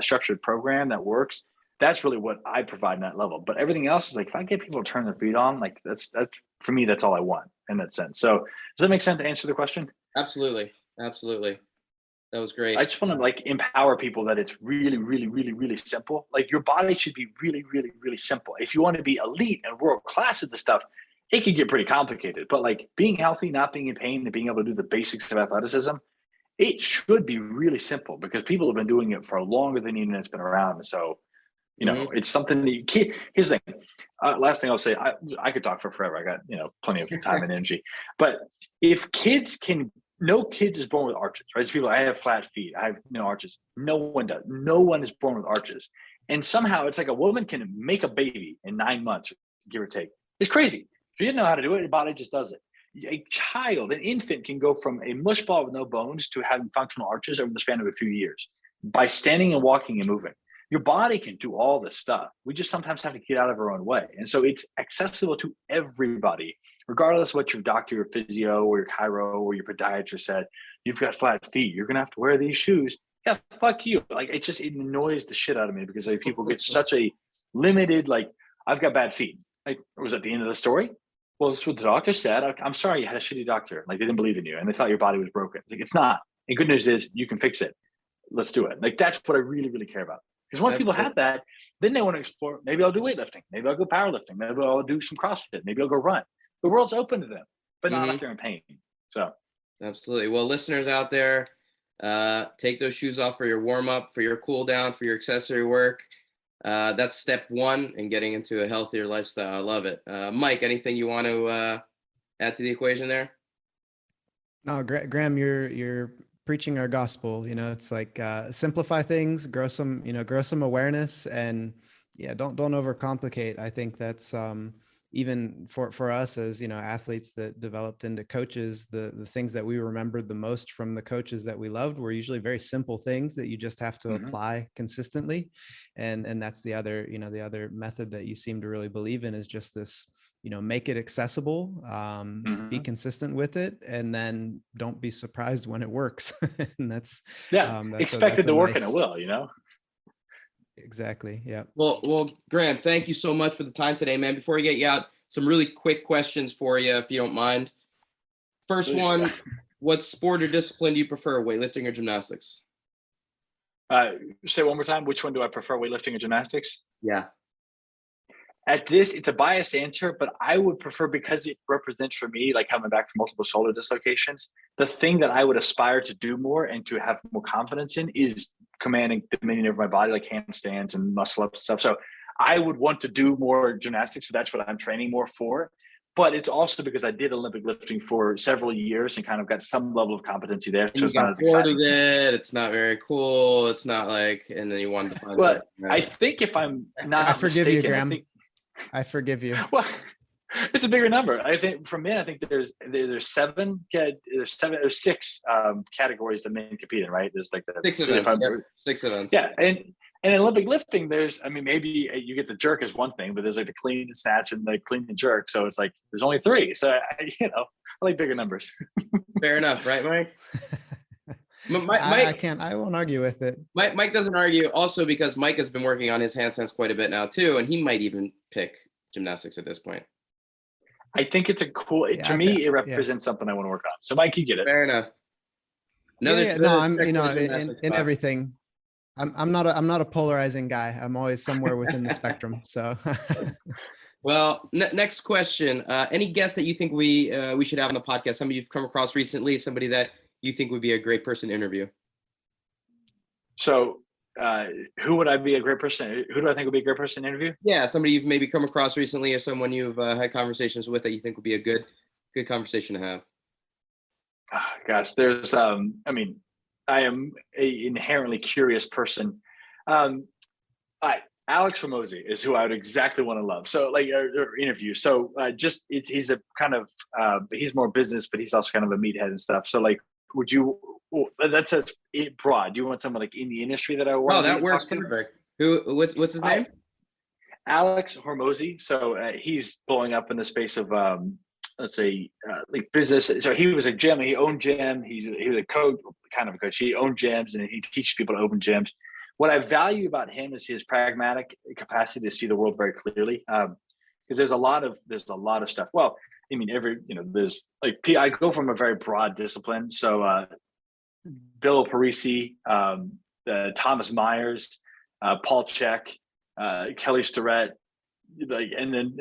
structured program that works, that's really what I provide in that level. But everything else is like, if I get people to turn their feet on, like that's for me, that's all I want in that sense. So does that make sense to answer the question? Absolutely. That was great. I just want to like empower people that it's really, really, really, really simple. Like your body should be really, really, really simple. If you want to be elite and world class at this stuff, it can get pretty complicated, but like being healthy, not being in pain, and being able to do the basics of athleticism, it should be really simple because people have been doing it for longer than the internet's been around. So, it's something that you can't. Here's the thing. Last thing I'll say, I could talk for forever. I got, plenty of time and energy, but if no kids is born with arches, right? So people, I have flat feet. I have no arches. No one does. No one is born with arches. And somehow it's like a woman can make a baby in 9 months, give or take. It's crazy. If you didn't know how to do it, your body just does it. An infant can go from a mush ball with no bones to having functional arches over the span of a few years by standing and walking and moving. Your body can do all this stuff. We just sometimes have to get out of our own way. And so it's accessible to everybody, regardless of what your doctor, your physio, or your chiro, or your podiatrist said. You've got flat feet. You're going to have to wear these shoes. Yeah, fuck you. Like it annoys the shit out of me because like, people get such a limited, like, I've got bad feet. Like, was that the end of the story? Well, that's what the doctor said. I'm sorry you had a shitty doctor. Like they didn't believe in you and they thought your body was broken. Like it's not. And good news is you can fix it. Let's do it. Like that's what I really, really care about. Because once people have that, then they want to explore. Maybe I'll do weightlifting. Maybe I'll go powerlifting. Maybe I'll do some CrossFit. Maybe I'll go run. The world's open to them, but not if they're in pain. So absolutely. Well, listeners out there, Take those shoes off for your warm up, for your cool down, for your accessory work. That's step one in getting into a healthier lifestyle. I love it. Mike, anything you want to add to the equation there? No, Graham, you're preaching our gospel. It's like simplify things, grow some awareness, and yeah, don't overcomplicate. I think that's even for us as athletes that developed into coaches, the things that we remembered the most from the coaches that we loved were usually very simple things that you just have to apply consistently. And that's the other method that you seem to really believe in, is just this, make it accessible, be consistent with it, and then don't be surprised when it works. And that's expected to work, and it will, Exactly. Yeah. Well, Graham, thank you so much for the time today, man. Before we get you out, some really quick questions for you, if you don't mind. First one, what sport or discipline do you prefer, weightlifting or gymnastics? Say one more time. Which one do I prefer, weightlifting or gymnastics? Yeah. At this, it's a biased answer, but I would prefer, because it represents for me, like coming back from multiple shoulder dislocations, the thing that I would aspire to do more and to have more confidence in is commanding dominion over my body, like handstands and muscle up stuff. So I would want to do more gymnastics. So that's what I'm training more for. But it's also because I did Olympic lifting for several years and kind of got some level of competency there. So it's not as exciting. It's not very cool. It's not like, and then you wanted to find. Well, I think if I'm not, I forgive you, Graham. I forgive you. Well, it's a bigger number. I think for men, I think there's six categories that men compete in, right? There's like the six events. Six events. Yeah, and in Olympic lifting, maybe you get the jerk is one thing, but there's like the clean and snatch and the clean and jerk. So it's like there's only three. So I like bigger numbers. Fair enough, right, Mike? I won't argue with it. Mike doesn't argue, also because Mike has been working on his handstands quite a bit now too, and he might even pick gymnastics at this point. I think it's it represents something I want to work on. So Mike, you get it. Fair enough. I'm in everything. I'm not a polarizing guy. I'm always somewhere within the spectrum. So well, next question. Any guests that you think we should have on the podcast? Somebody you've come across recently, somebody that you think would be a great person to interview? So who would I be a great person? Who do I think would be a great person to interview? Yeah, somebody you've maybe come across recently, or someone you've had conversations with that you think would be a good conversation to have. Gosh, there's I am a inherently curious person. Alex Ramosi is who I would exactly want to love. So or interview. So he's a kind of he's more business, but he's also kind of a meathead and stuff. So would you? That's broad. Do you want someone like in the industry that I work? Oh, that works perfect. What's his name? Alex Hormozi. So he's blowing up in the space of let's say like business. So he was a gym. He owned gym. He was a coach, kind of a coach. He owned gyms and he teaches people to open gyms. What I value about him is his pragmatic capacity to see the world very clearly. Because there's a lot of stuff. Well, there's like I go from a very broad discipline. So Bill Parisi, Thomas Myers, Paul Check, Kelly Starrett, and then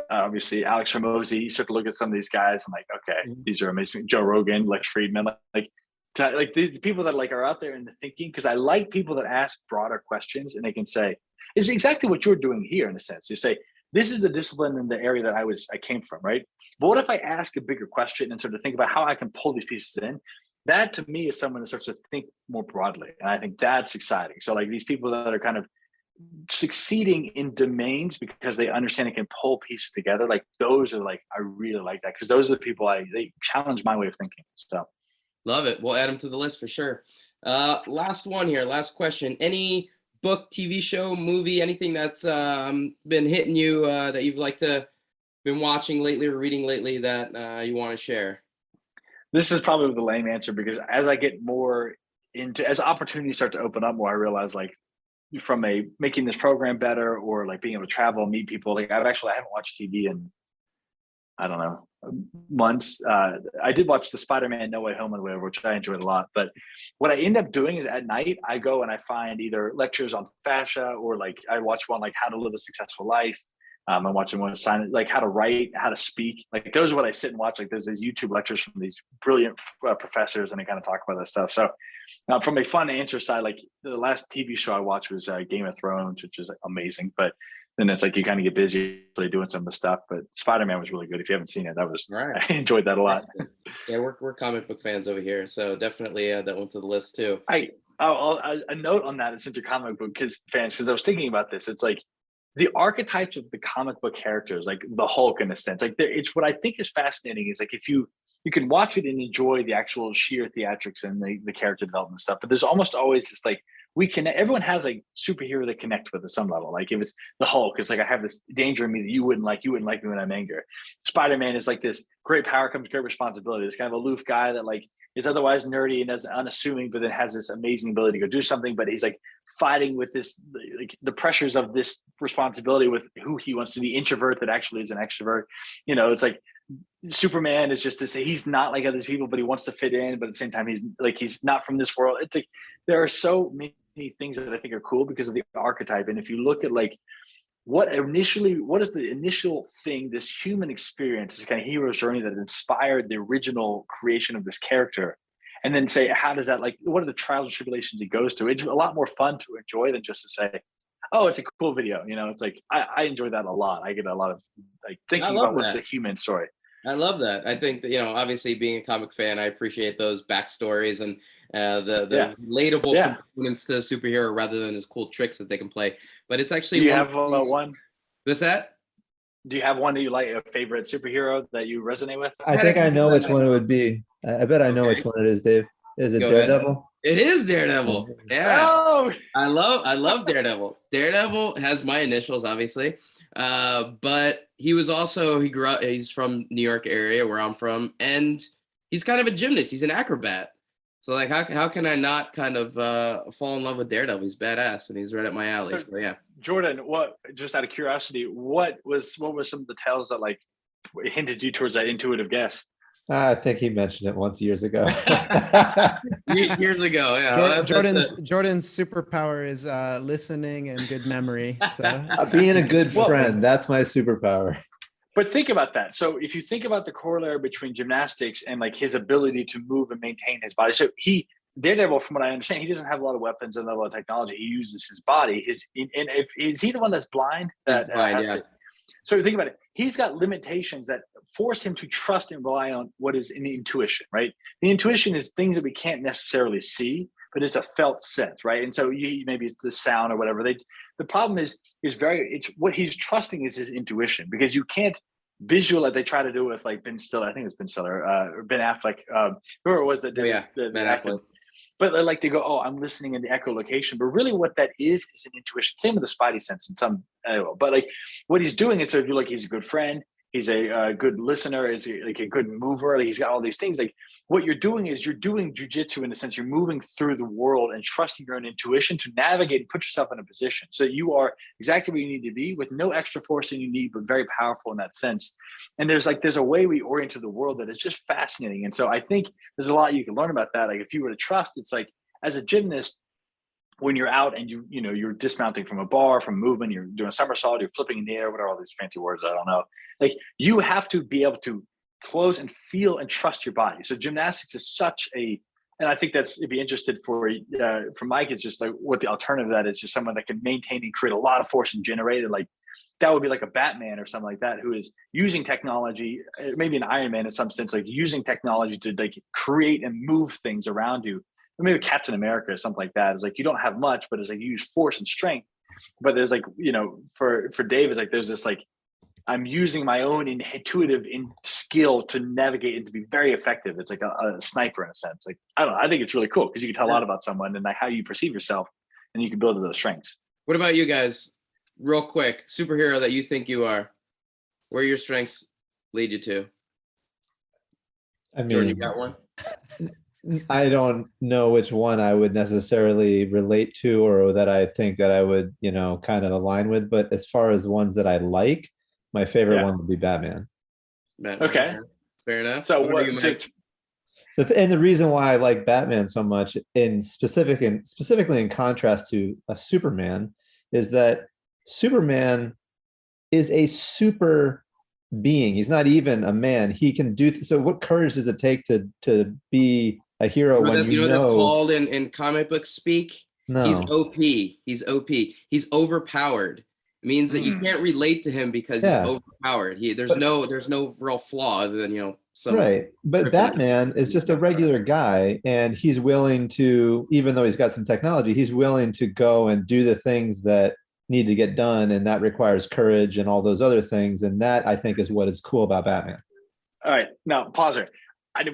obviously Alex Ramosi. You start to look at some of these guys. I'm like, okay, these are amazing. Joe Rogan, Lex Friedman, the people that are out there in the thinking, because I like people that ask broader questions and they can say, it's exactly what you're doing here in a sense. You say, this is the discipline in the area that I came from, right? But what if I ask a bigger question and sort of think about how I can pull these pieces in? That to me is someone that starts to think more broadly. And I think that's exciting. So these people that are kind of succeeding in domains because they understand they can pull pieces together, those are I really like that, because those are the people they challenge my way of thinking. So love it. We'll add them to the list for sure. Last one here. Last question. Any book, TV show, movie, anything that's been hitting you that you've been watching lately or reading lately that you want to share? This is probably the lame answer, because as I get more as opportunities start to open up more, I realize from making this program better or being able to travel and meet people, I haven't watched TV in, I don't know, months. I did watch the Spider-Man No Way Home and whatever, which I enjoyed a lot. But what I end up doing is at night, I go and I find either lectures on fascia or I watch one How to Live a Successful Life. I'm watching one sign, like how to write, how to speak. Like those are what I sit and watch. Like there's these YouTube lectures from these brilliant professors, and they kind of talk about that stuff. So from a fun answer side, like the last TV show I watched was Game of Thrones, which is amazing. But then it's like you kind of get busy doing some of the stuff. But Spider-Man was really good. If you haven't seen it, right. I enjoyed that a lot. Yeah, we're comic book fans over here, so definitely that went to the list too. A note on that, since you're comic book fans, because I was thinking about this. It's like the archetypes of the comic book characters, like the Hulk in a sense, like it's what I think is fascinating is like if you can watch it and enjoy the actual sheer theatrics and the character development stuff, but there's almost always this like everyone has a superhero they connect with at some level. Like if it's the Hulk, it's like I have this danger in me that you wouldn't like me when I'm angry. Spider-Man is like this great power comes great responsibility. This kind of aloof guy that like is otherwise nerdy and is unassuming, but then has this amazing ability to go do something. But he's like fighting with this, like the pressures of this responsibility with who he wants to be, introvert that actually is an extrovert. It's like Superman is just this, he's not like other people, but he wants to fit in, but at the same time, he's not from this world. It's like, there are so many things that I think are cool because of the archetype. And if you look at like, what is the initial thing, this human experience, this kind of hero's journey that inspired the original creation of this character, and then say, how does that, like, what are the trials and tribulations he goes through? It's a lot more fun to enjoy than just to say, oh, it's a cool video. It's like, I enjoy that a lot. I get a lot of like thinking about what's the human story. I love that. I think that, obviously being a comic fan, I appreciate those backstories and the relatable components to a superhero rather than his cool tricks that they can play. But it's actually. Do you have one? What's that? Do you have one that you like, a favorite superhero that you resonate with? I think I know which one it would be. I bet I know which one it is, Dave. Is it Daredevil? Ahead. It is Daredevil. Yeah. Oh! I love Daredevil. Daredevil has my initials, obviously. But he's from New York area where I'm from, and he's kind of a gymnast. He's an acrobat. So like, how can I not kind of fall in love with Daredevil? He's badass and he's right up my alley. So yeah. Jordan, just out of curiosity, what were some of the tales that like hinted you towards that intuitive guess? I think he mentioned it once years ago. Years ago, yeah. Jordan's superpower is listening and good memory. So being a good friend, that's my superpower. But think about that. So if you think about the corollary between gymnastics and like his ability to move and maintain his body, so Daredevil, from what I understand, he doesn't have a lot of weapons and a lot of technology. He uses his body. Is he the one that's blind? So think about it. He's got limitations that force him to trust and rely on what is in the intuition, right? The intuition is things that we can't necessarily see, but it's a felt sense, right? And so maybe it's the sound or whatever. The problem is it's what he's trusting is his intuition, because you can't visual like they try to do with like Ben Stiller. I think it was Ben Stiller or Ben Affleck, whoever it was that did Ben Affleck. But like they go, oh, I'm listening in the echolocation. But really what that is an intuition. Same with the spidey sense in some, but like what he's doing, it's sort of like he's a good friend. He's a good listener, is like a good mover. Like he's got all these things. Like what you're doing is you're doing jujitsu in a sense. You're moving through the world and trusting your own intuition to navigate and put yourself in a position so that you are exactly where you need to be with no extra force than you need, but very powerful in that sense. And there's a way we orient to the world that is just fascinating. And so I think there's a lot you can learn about that. Like if you were to trust, it's like as a gymnast, when you're out and you're dismounting from a bar, from movement, you're doing a somersault, you're flipping in the air, what are all these fancy words? I don't know. Like you have to be able to close and feel and trust your body. So gymnastics is and I think it'd be interested for Mike, it's just like what the alternative to that is, just someone that can maintain and create a lot of force and generate it. Like that would be like a Batman or something like that, who is using technology, maybe an Iron Man in some sense, like using technology to like create and move things around you. Or maybe Captain America or something like that. It's like you don't have much, but it's like you use force and strength. But there's like, for Dave, it's like there's this like, I'm using my own intuitive skill to navigate and to be very effective. It's like a sniper in a sense. Like, I don't know. I think it's really cool because you can tell a lot about someone and like how you perceive yourself, and you can build those strengths. What about you guys? Real quick, superhero that you think you are, where your strengths lead you to? I mean, Jordan, you got one? I don't know which one I would necessarily relate to or that I think that I would, kind of align with. But as far as ones that I like, my favorite one would be Batman. Okay. Fair enough. So and the reason why I like Batman so much specifically in contrast to a Superman is that Superman is a super being. He's not even a man. He can do so. What courage does it take to be a hero when you know that's called in comic book speak? No. He's OP. He's OP. He's overpowered. It means that you can't relate to him because he's overpowered. There's no real flaw other than some right. But Batman is just a regular guy, and he's willing to, even though he's got some technology, he's willing to go and do the things that need to get done, and that requires courage and all those other things. And that, I think, is what is cool about Batman. All right, now pause there.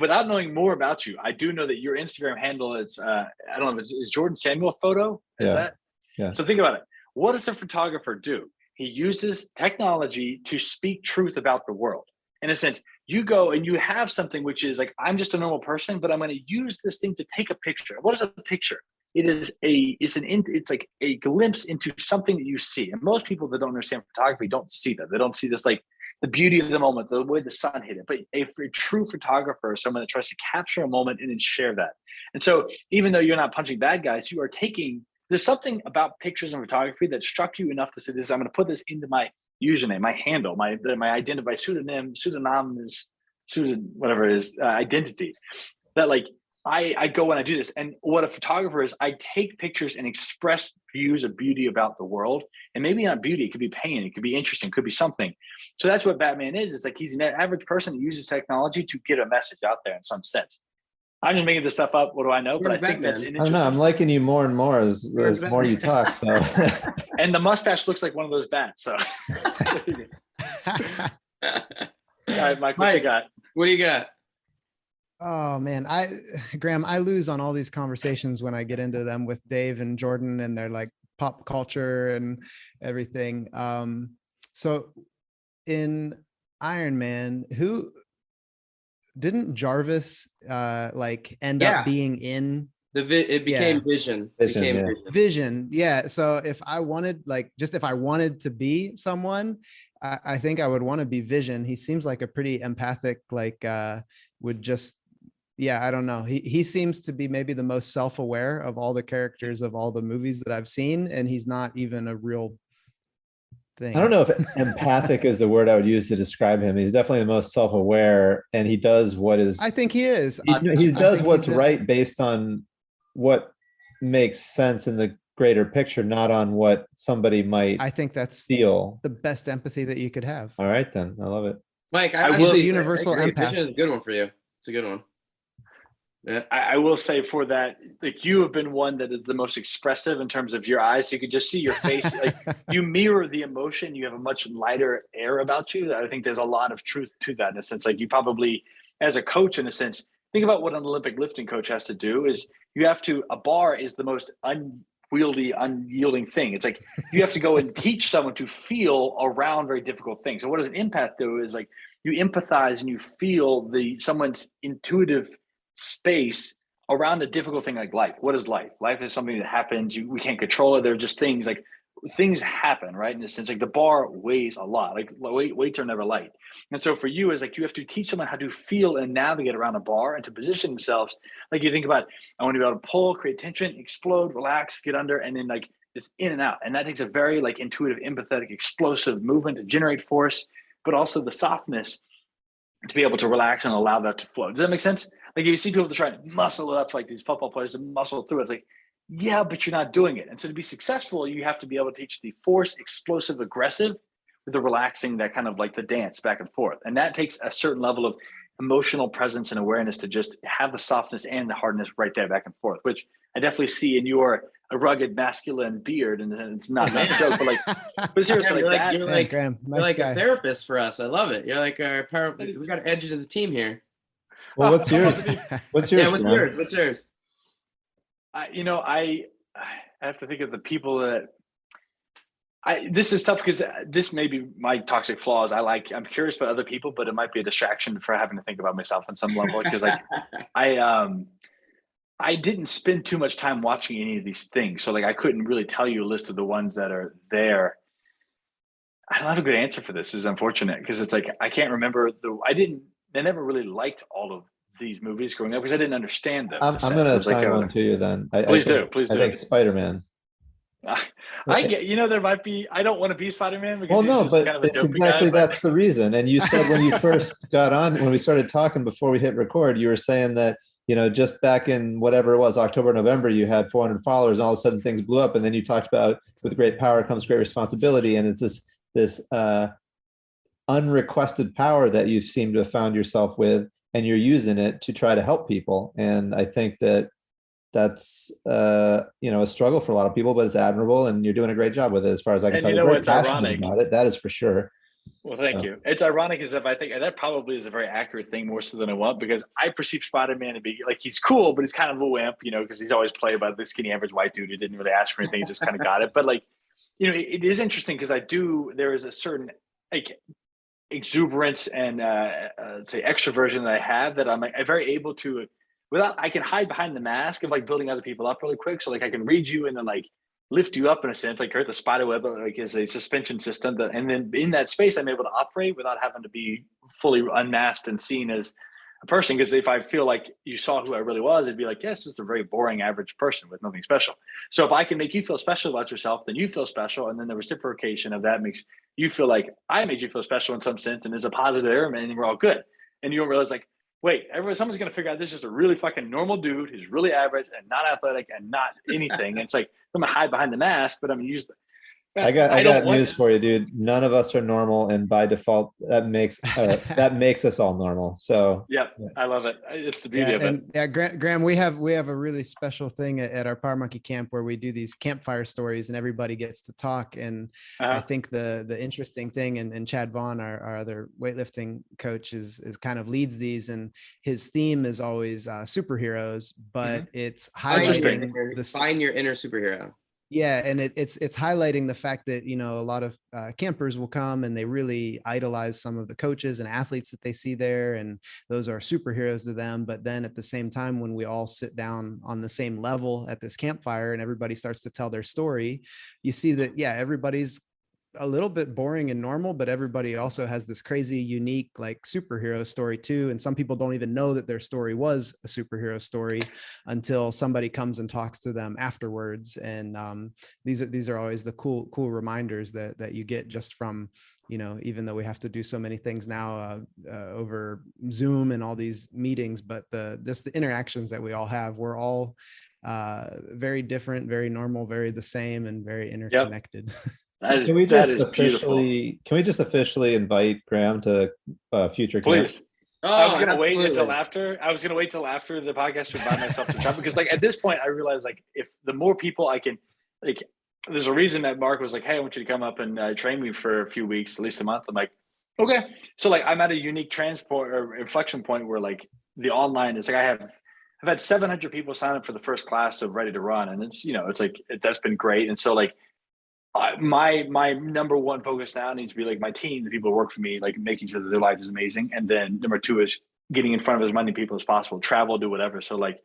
Without knowing more about you, I do know that your Instagram handle is I don't know, is Jordan Samuel photo? Is that? Yeah. So think about it. What does a photographer do? He uses technology to speak truth about the world. In a sense, you go and you have something which is like, I'm just a normal person, but I'm going to use this thing to take a picture. What is a picture? It's like a glimpse into something that you see. And most people that don't understand photography don't see that. They don't see this, like the beauty of the moment, the way the sun hit it. But a true photographer is someone that tries to capture a moment and then share that. And so even though you're not punching bad guys, you are there's something about pictures and photography that struck you enough to say this, I'm going to put this into my username, my handle, my identify whatever it is, identity. That like, I go and I do this. And what a photographer is, I take pictures and express views of beauty about the world. And maybe not beauty, it could be pain, it could be interesting, it could be something. So that's what Batman is. It's like he's an average person that uses technology to get a message out there in some sense. I'm just making this stuff up. What do I know? But I think that's an interesting. I don't know. I'm liking you more and more as more you talk. So, and the mustache looks like one of those bats. So, all right, Mike, what you got? What do you got? Oh man, Graham, I lose on all these conversations when I get into them with Dave and Jordan, and they're like pop culture and everything. So in Iron Man, who didn't Jarvis end up being in it became Vision. Vision. Yeah. So if I wanted to be someone, I think I would want to be Vision. He seems like a pretty empathic, would just, I don't know. He seems to be maybe the most self-aware of all the characters of all the movies that I've seen. And he's not even a real thing. I don't know if empathic is the word I would use to describe him. He's definitely the most self-aware, and he does what is. I think he is. He does what's right based on what makes sense in the greater picture, not on what somebody might. I think that's feel the best empathy that you could have. All right, then I love it, Mike. I will say universal empath. Vision is a good one for you. It's a good one. Yeah. I will say for that, like you have been one that is the most expressive in terms of your eyes. You could just see your face. Like you mirror the emotion. You have a much lighter air about you. I think there's a lot of truth to that in a sense. Like you probably, as a coach in a sense, think about what an Olympic lifting coach has to do is a bar is the most unyielding thing. It's like you have to go and teach someone to feel around very difficult things. So what does an empath do is like you empathize and you feel someone's intuitive space around a difficult thing like life. What is life? Life is something that happens. We can't control it. They're just things like things happen, right? In a sense, like the bar weighs a lot. Like weights are never light. And so for you is like you have to teach someone how to feel and navigate around a bar and to position themselves. Like you think about, I want to be able to pull, create tension, explode, relax, get under, and then like it's in and out. And that takes a very like intuitive, empathetic, explosive movement to generate force, but also the softness to be able to relax and allow that to flow. Does that make sense? Like you see people that try to muscle it up, like these football players to muscle through it. It's like, yeah, but you're not doing it. And so to be successful, you have to be able to teach the force, explosive, aggressive with the relaxing, that kind of like the dance back and forth. And that takes a certain level of emotional presence and awareness to just have the softness and the hardness right there back and forth, which I definitely see in your rugged masculine beard. And it's not a joke, but seriously, you're like a therapist for us. I love it. You're like our we got to edge it to the team here. Well, what's yours? What's yours? What's yours? I have to think of the people that this is tough because this may be my toxic flaws. I'm curious about other people, but it might be a distraction for having to think about myself on some level. Because I didn't spend too much time watching any of these things. So I couldn't really tell you a list of the ones that are there. I don't have a good answer for this. It's unfortunate because it's like, I can't remember I never really liked all of these movies growing up because I didn't understand them. I'm going to assign one to you then. Please do. I think Spider-Man. I get, there might be, I don't want to be Spider-Man because well, he's no, just but kind of a it's dopey exactly guy. that's the reason. And you said when you first got on, when we started talking before we hit record, you were saying that, just back in whatever it was, October, November, you had 400 followers and all of a sudden things blew up. And then you talked about with great power comes great responsibility. And it's this unrequested power that you seem to have found yourself with, and you're using it to try to help people. And I think that's a struggle for a lot of people, but it's admirable, and you're doing a great job with it as far as I can And tell. you know what's ironic about it, that is for sure. Well, thank you. It's ironic as if I think that probably is a very accurate thing more so than I want, because I perceive Spider-Man to be like, he's cool, but he's kind of a wimp, because he's always played by the skinny average white dude who didn't really ask for anything. He just kind of got it. But like, it is interesting because there is a certain like exuberance and say extroversion that I have that I'm very able to, I can hide behind the mask of like building other people up really quick. So like I can read you and then like lift you up in a sense, like the spider web like is a suspension system and then in that space I'm able to operate without having to be fully unmasked and seen as a person. Because if I feel like you saw who I really was, it'd be like, yes, it's a very boring average person with nothing special. So if I can make you feel special about yourself, then you feel special, and then the reciprocation of that makes you feel like I made you feel special in some sense, and there's a positive there, and we're all good. And you don't realize like, wait, someone's going to figure out this is just a really fucking normal dude who's really average and not athletic and not anything. And it's like, I'm going to hide behind the mask, but I'm going to use the. I got news for you, dude. None of us are normal, and by default, that makes us all normal. So yeah, I love it. It's the beauty of it. Yeah, Graham, we have a really special thing at our Power Monkey camp where we do these campfire stories, and everybody gets to talk. And I think the interesting thing, and Chad Vaughn, our other weightlifting coach, is kind of leads these, and his theme is always superheroes, but it's highlighting find your inner superhero. Yeah, and it's highlighting the fact that a lot of campers will come and they really idolize some of the coaches and athletes that they see there, and those are superheroes to them. But then at the same time, when we all sit down on the same level at this campfire and everybody starts to tell their story, you see that everybody's a little bit boring and normal, but everybody also has this crazy, unique, like superhero story too. And some people don't even know that their story was a superhero story until somebody comes and talks to them afterwards. And these are always the cool reminders that you get just from, even though we have to do so many things now over Zoom and all these meetings, but just the interactions that we all have, we're all very different, very normal, very the same, and very interconnected. Yep. Can we just officially invite Graham to future camp? Please. I was going to wait until after. I was going to wait till after the podcast to invite myself to travel, because like at this point I realized like if the more people I can, like there's a reason that Mark was like, hey, I want you to come up and train me for a few weeks, at least a month. I'm like, okay. So like I'm at a unique transport or inflection point where like the online is like I've had 700 people sign up for the first class of Ready to Run, and it's it's like that's been great. And so like. My number one focus now needs to be like my team, the people who work for me, like making sure that their life is amazing. And then number two is getting in front of as many people as possible, travel, do whatever. So like,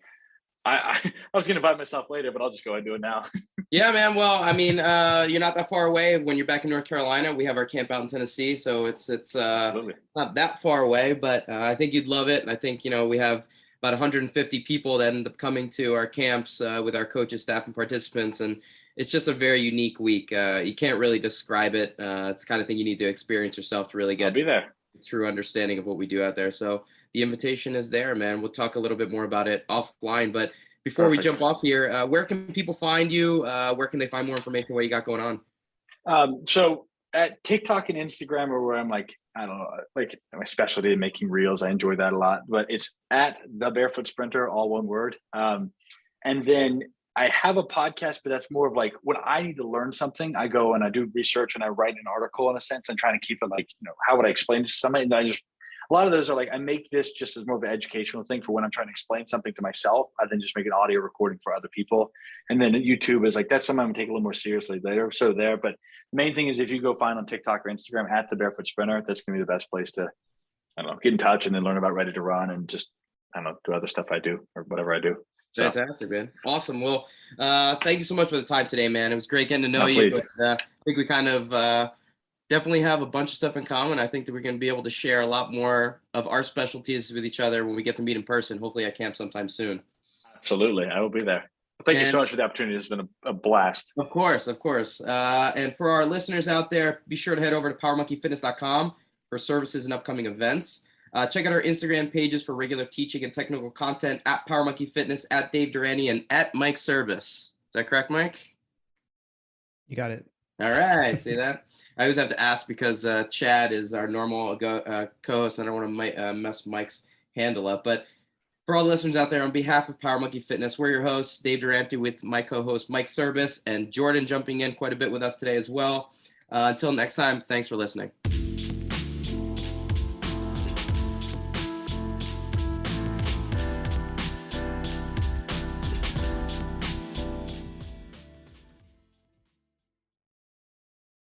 I was going to invite myself later, but I'll just go ahead and do it now. Yeah, man. Well, I mean, you're not that far away. When you're back in North Carolina, we have our camp out in Tennessee. So it's not that far away, but I think you'd love it. And I think, we have about 150 people that end up coming to our camps with our coaches, staff, and participants. And it's just a very unique week. You can't really describe it. It's the kind of thing you need to experience yourself to really get a true understanding of what we do out there. So the invitation is there, man. We'll talk a little bit more about it offline. But before we jump off here, where can people find you? Where can they find more information? What you got going on? So at TikTok and Instagram are where I'm like, I don't know, like my specialty in making reels. I enjoy that a lot. But it's at The Barefoot Sprinter, all one word. And then I have a podcast, but that's more of like when I need to learn something, I go and I do research and I write an article in a sense and trying to keep it like, how would I explain it to somebody? And a lot of those are like, I make this just as more of an educational thing for when I'm trying to explain something to myself. I then just make an audio recording for other people. And then YouTube is like, that's something I'm gonna take a little more seriously later. So there, but the main thing is if you go find on TikTok or Instagram at The Barefoot Sprinter, that's gonna be the best place to, get in touch and then learn about Ready to Run and just, do other stuff I do or whatever I do. So. Fantastic, man. Awesome. Well, thank you so much for the time today, man. It was great getting to know you. But, I think we kind of definitely have a bunch of stuff in common. I think that we're going to be able to share a lot more of our specialties with each other when we get to meet in person, hopefully at camp sometime soon. Absolutely. I will be there. Thank you so much for the opportunity. It's been a blast. Of course. And for our listeners out there, be sure to head over to powermonkeyfitness.com for services and upcoming events. Check out our Instagram pages for regular teaching and technical content at Power Monkey Fitness, at Dave Durante, and at Mike Service. Is that correct, Mike? You got it. All right. See that? I always have to ask because Chad is our normal co-host, and I don't want to mess Mike's handle up. But for all the listeners out there, on behalf of Power Monkey Fitness, we're your hosts, Dave Durante with my co-host Mike Service, and Jordan jumping in quite a bit with us today as well. Until next time, thanks for listening.